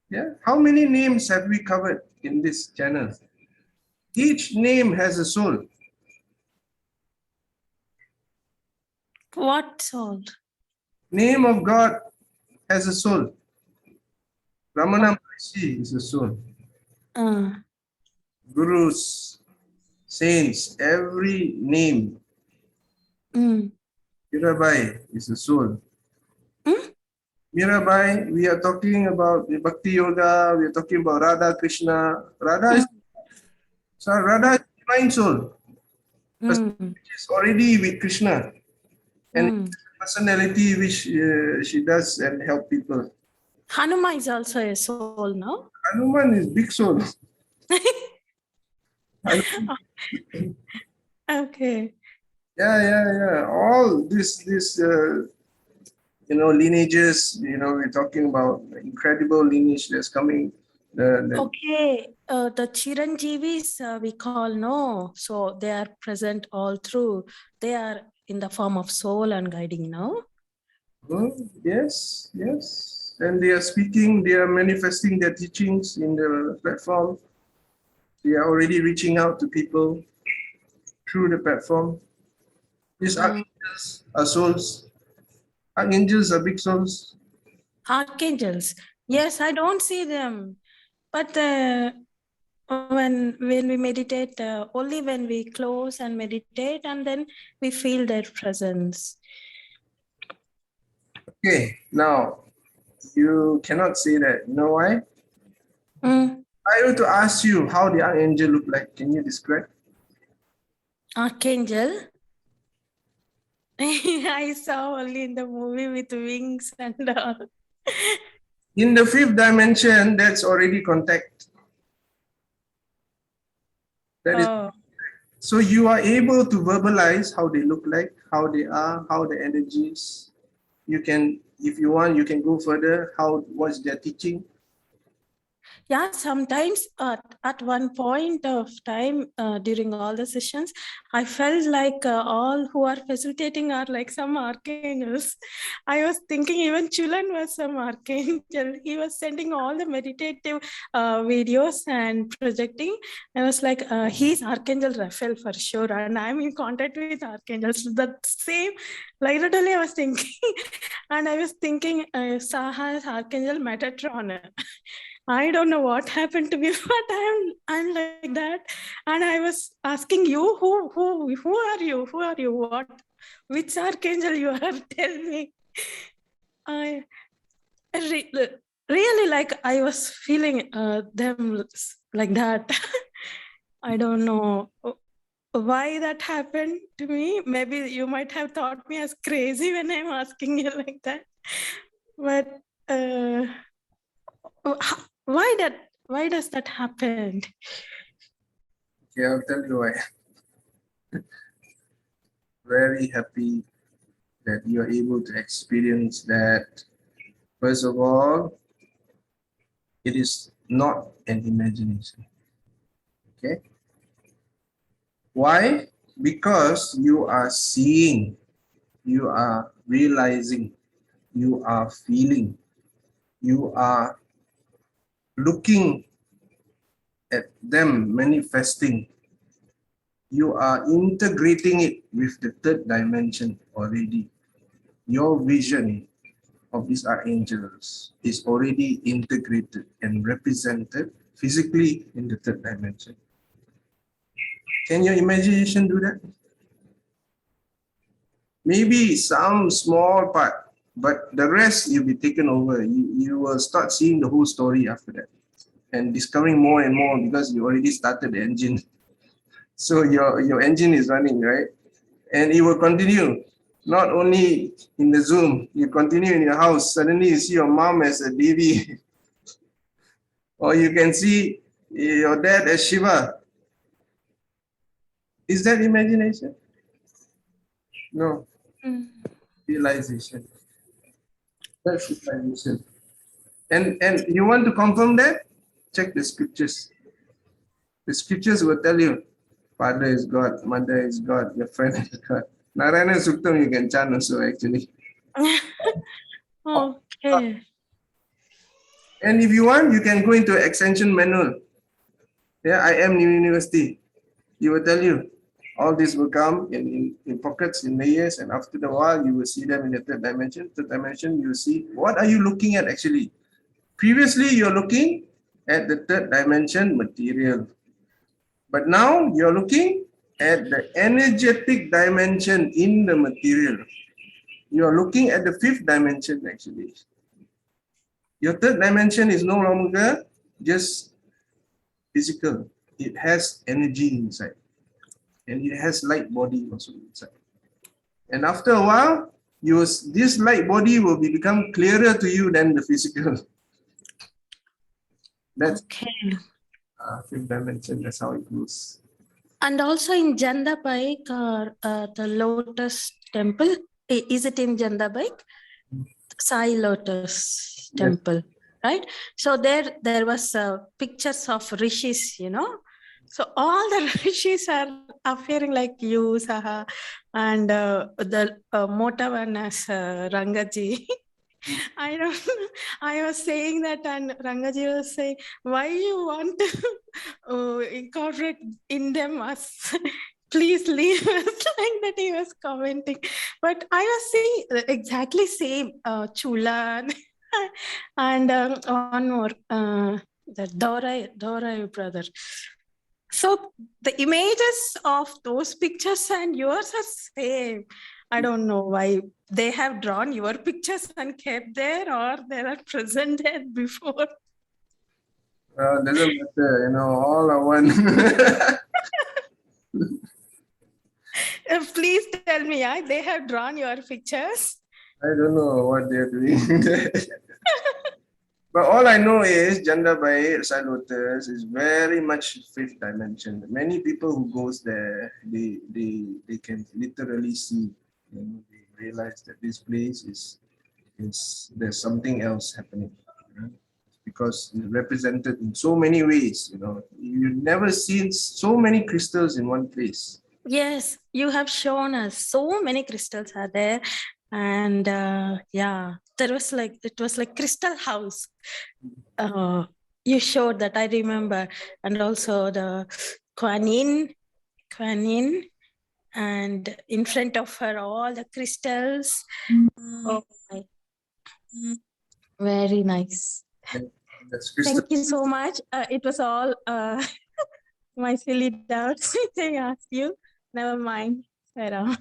Yeah, how many names have we covered in this channel? Each name has a soul. What soul? Name of God has a soul. Ramana Maharishi is a soul. Gurus, saints, every name. Mirabai is a soul. Mirabai, we are talking about the Bhakti Yoga, we are talking about Radha Krishna. Radha is divine soul. Which is already with Krishna. And personality which she does and help people. Hanuman is also a soul, no? Hanuman is big soul. Okay. Yeah. All this lineages, we're talking about incredible lineage that's coming. Okay, the Chiranjeevis we call, no? So they are present all through. They are in the form of soul and guiding, no? Yes. And they are speaking, they are manifesting their teachings in the platform. They are already reaching out to people through the platform. These archangels are souls. Archangels are big souls. Archangels. Yes, I don't see them. But when we meditate, only when we close and meditate, and then we feel their presence. Okay, now you cannot say that. You know why? I want to ask you how the archangel look like. Can you describe? Archangel? I saw only in the movie with wings and all. In the fifth dimension, that's already contact. That is, so you are able to verbalize how they look like, how they are, how the energies. You can, if you want, you can go further. What's their teaching? Yeah, sometimes at one point of time during all the sessions, I felt like all who are facilitating are like some archangels. I was thinking even Chulan was some archangel. He was sending all the meditative videos and projecting. I was like, he's Archangel Raphael for sure. And I'm in contact with archangels. The same, like literally I was thinking. And I was thinking, Saha's Archangel Metatron. I don't know what happened to me, but I'm like that. And I was asking you, who are you? Who are you? Which archangel you are? Tell me. really like I was feeling them like that. I don't know why that happened to me. Maybe you might have thought me as crazy when I'm asking you like that. But why does that happen? Okay, I'll tell you why. Very happy that you're able to experience that. First of all, it is not an imagination. Okay. Why? Because you are seeing, you are realizing, you are feeling, you are looking at them manifesting. You are integrating it with the third dimension already. Your vision of these archangels is already integrated and represented physically in the third dimension. Can your imagination do that? Maybe some small part, but the rest you'll be taken over. You will start seeing the whole story after that and discovering more and more because you already started the engine. So your engine is running, right? And it will continue. Not only in the Zoom, you continue in your house. Suddenly you see your mom as a baby. Or you can see your dad as Shiva. Is that imagination? No. Realization. That's realization. And you want to confirm that? Check the scriptures. The scriptures will tell you, father is God, mother is God, your friend is God. Narayana Suktam you can chant also actually. Okay. And if you want, you can go into extension manual. Yeah, I am New University. He will tell you, all this will come in pockets, in layers, and after the while, you will see them in the third dimension. Third dimension, you will see, what are you looking at actually? Previously, you're looking at the third dimension material. But now, you're looking at the energetic dimension in the material. You're looking at the fifth dimension actually. Your third dimension is no longer just physical. It has energy inside. And it has light body also inside. And after a while, this light body will become clearer to you than the physical. That's Okay. fifth dimension. That's how it goes. And also in Jandabaik, the Lotus Temple, is it in Jandabaik? Sai Lotus Temple, right? So there was pictures of rishis, you know. So all the rishis are appearing like you, Saha, and the motive one as Rangaji. I don't know. I was saying that, and Rangaji was saying, why you want to incorporate in them us? Please leave us, like that he was commenting. But I was saying exactly same, Chula and one more, the Dora brother. So the images of those pictures and yours are same. I don't know why they have drawn your pictures and kept there, or they are present there before. Doesn't matter, you know, all are one. Please tell me, they have drawn your pictures. I don't know what they're doing. But all I know is Jandabai, Sai Lotus is very much fifth dimension. Many people who goes there, they can literally see, you know, they realize that this place is there's something else happening. You know? Because it's represented in so many ways, you know. You've never seen so many crystals in one place. Yes, you have shown us so many crystals are there. And yeah, it was like crystal house. You showed that, I remember. And also the Kuan Yin, and in front of her, all the crystals. Oh, very nice. That's crystal. Thank you so much. It was all my silly doubts I asked you. Never mind, Sarah.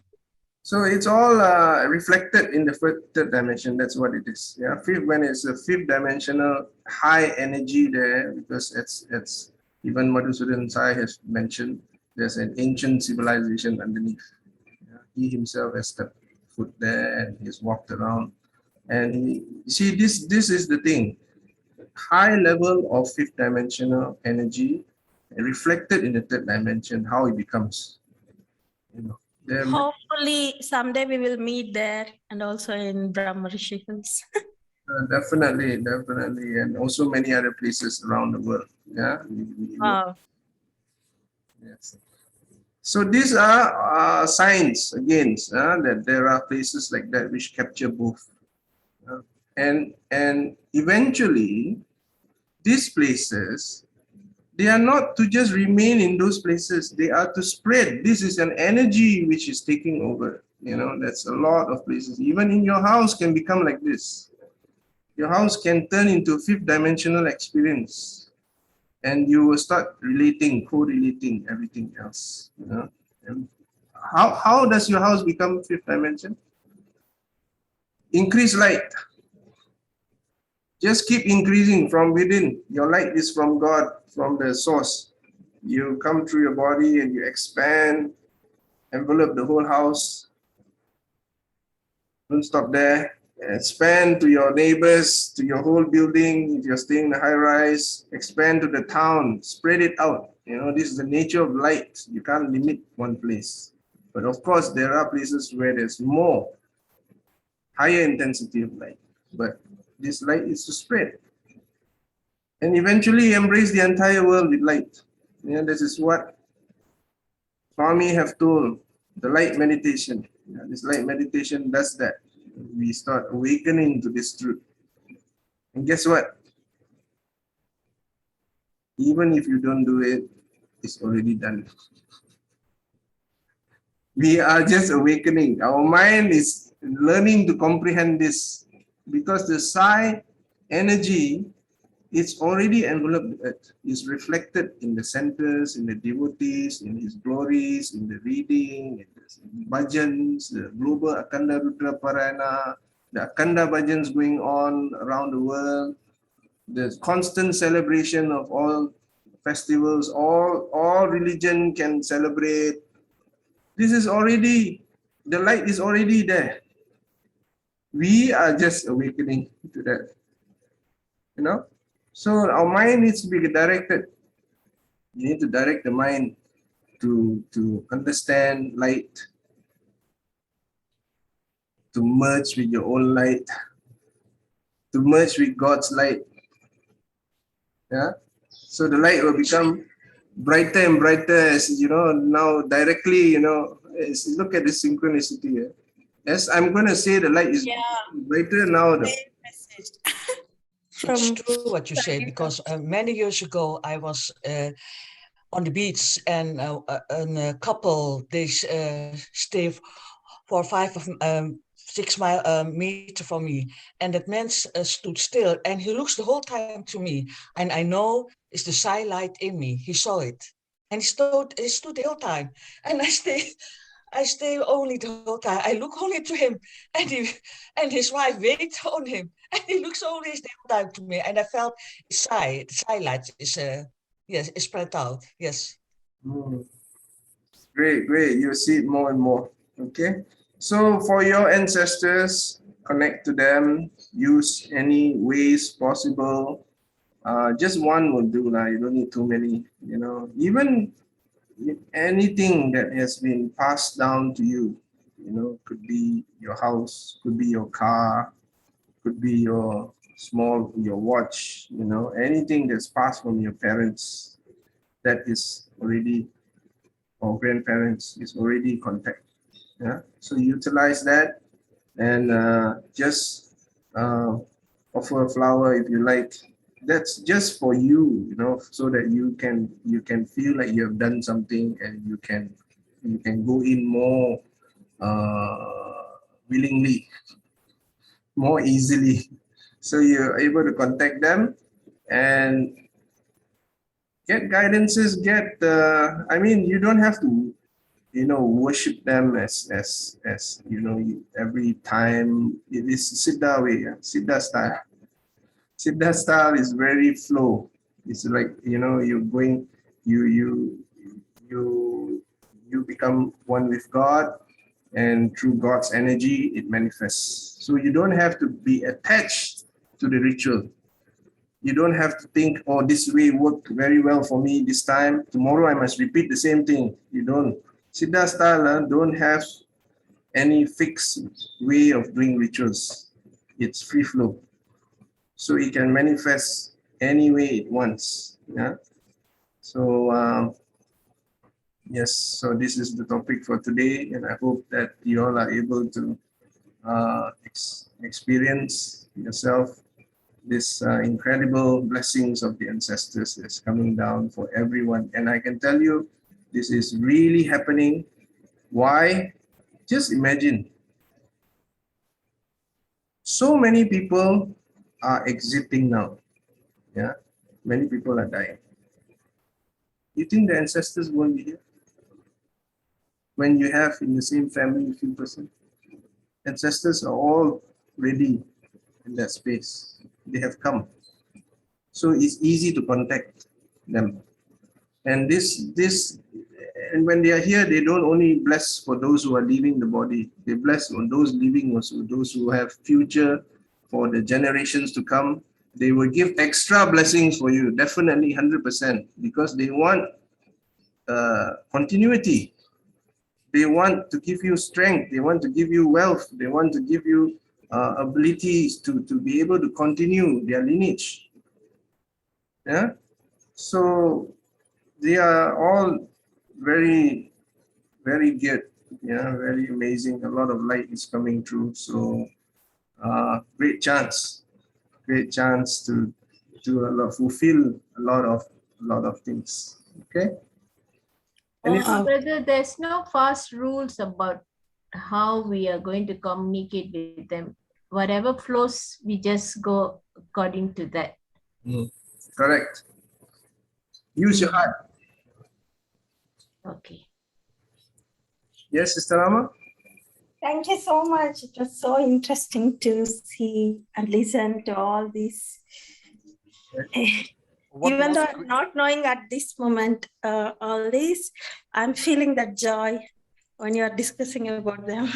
So it's all reflected in the third dimension. That's what it is. Yeah, when it's a fifth dimensional high energy there, because it's even Madhusudan Sai has mentioned there's an ancient civilization underneath. Yeah, he himself has stepped foot there and he's walked around. And he see this is the thing. High level of fifth dimensional energy reflected in the third dimension, how it becomes. You know, there Hopefully, someday we will meet there and also in Brahma Rishi Hills. definitely, and also many other places around the world. Yeah. Wow. Yes. So these are signs against that there are places like that which capture both, and eventually these places, they are not to just remain in those places, they are to spread. This is an energy which is taking over. That's a lot of places. Even in your house can become like this. Your house can turn into a fifth dimensional experience, and you will start correlating everything else. And how does your house become fifth dimension? Increase light. Just keep increasing from within. Your light is from God, from the source. You come through your body and you expand, envelop the whole house. Don't stop there. Expand to your neighbors, to your whole building. If you're staying in a high rise, expand to the town, spread it out. This is the nature of light. You can't limit one place. But of course, there are places where there's more higher intensity of light. But this light is to spread. And eventually embrace the entire world with light. This is what Swami have told, the light meditation. This light meditation does that. We start awakening to this truth. And guess what? Even if you don't do it, it's already done. We are just awakening. Our mind is learning to comprehend this, because the psi energy, it's already enveloped the earth. It's reflected in the centers, in the devotees, in his glories, in the reading, in the bhajans, the global Akanda Rudra Parayana, the Akanda bhajans going on around the world, the constant celebration of all festivals, all religion can celebrate. This is already, the light is already there. We are just awakening to that. So our mind needs to be directed. You need to direct the mind to understand light, to merge with your own light, to merge with God's light. Yeah. So the light will become brighter and brighter as now directly, look at the synchronicity here. Yes, I'm going to say the light is brighter now. It's true what you say, because many years ago I was on the beach, and a couple, they stay for 6 meter from me, and that man stood still, and he looks the whole time to me, and I know it's the psi light in me. He saw it, and he stood the whole time, and I stay only the whole time. I look only to him, and his wife waits on him, and he looks always the whole time to me, and I felt the psi light is spread out. Yes. Great. You see it more and more. Okay. So for your ancestors, connect to them, use any ways possible. Just one will do. You don't need too many, even anything that has been passed down to you, could be your house, could be your car, could be your watch, anything that's passed from your parents, that is already, or grandparents, is already contact. Yeah. So utilize that, and just offer a flower if you like. That's just for you, so that you can feel like you have done something, and you can go in more willingly, more easily. So you're able to contact them and get guidances. You don't have to worship them as every time. It is Siddha way, Siddha style. Siddha style is very flow. It's like, you're going, you become one with God, and through God's energy, it manifests. So you don't have to be attached to the ritual. You don't have to think, oh, this way worked very well for me this time. Tomorrow I must repeat the same thing. You don't. Siddha style don't have any fixed way of doing rituals. It's free flow. So it can manifest any way it wants. Yeah. So yes, so this is the topic for today, and I hope that you all are able to experience yourself this incredible blessings of the ancestors that's coming down for everyone. And I can tell you, this is really happening. Why? Just imagine. So many people are exiting now. Yeah, many people are dying. You think the ancestors won't be here? When you have in the same family a few person, ancestors are all ready in that space. They have come. So it's easy to contact them. And and when they are here, they don't only bless for those who are leaving the body, they bless on those living also, those who have future for the generations to come. They will give extra blessings for you, definitely 100%, because they want continuity. They want to give you strength, they want to give you wealth, they want to give you abilities to be able to continue their lineage. Yeah. So they are all very, very good. Yeah, very amazing. A lot of light is coming through. So great chance to fulfill a lot of things. Okay. Brother, there's no fast rules about how we are going to communicate with them. Whatever flows, we just go according to that. Correct. Use your heart. Okay. Yes, Sister Rama? Thank you so much. It was so interesting to see and listen to all this. Even though I'm not knowing at this moment all this, I'm feeling that joy when you're discussing about them.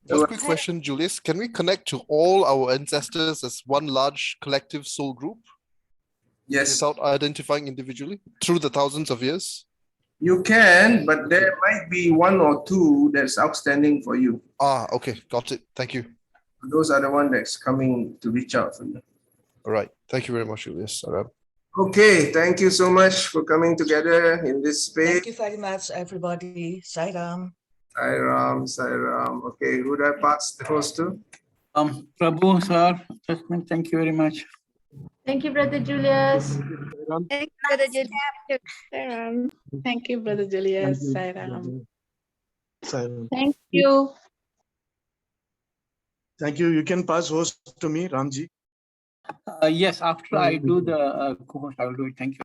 One quick question, Julius. Can we connect to all our ancestors as one large collective soul group? Yes. Without identifying individually through the thousands of years? You can, but there might be one or two that's outstanding for you. Okay, got it. Thank you. Those are the one that's coming to reach out for you. All right. Thank you very much, Julius. Okay, thank you so much for coming together in this space. Thank you very much, everybody. Sai Ram. Sai Ram, Sai Ram. Okay, who do I pass the host to? Prabhu, sir. Thank you very much. Thank you, Brother Julius. Thank you, Brother Julius. Thank you, Brother Julius. Sai Ram. Thank you. Thank you. You can pass host to me, Ramji. Yes, after I do the co-host, I will do it. Thank you.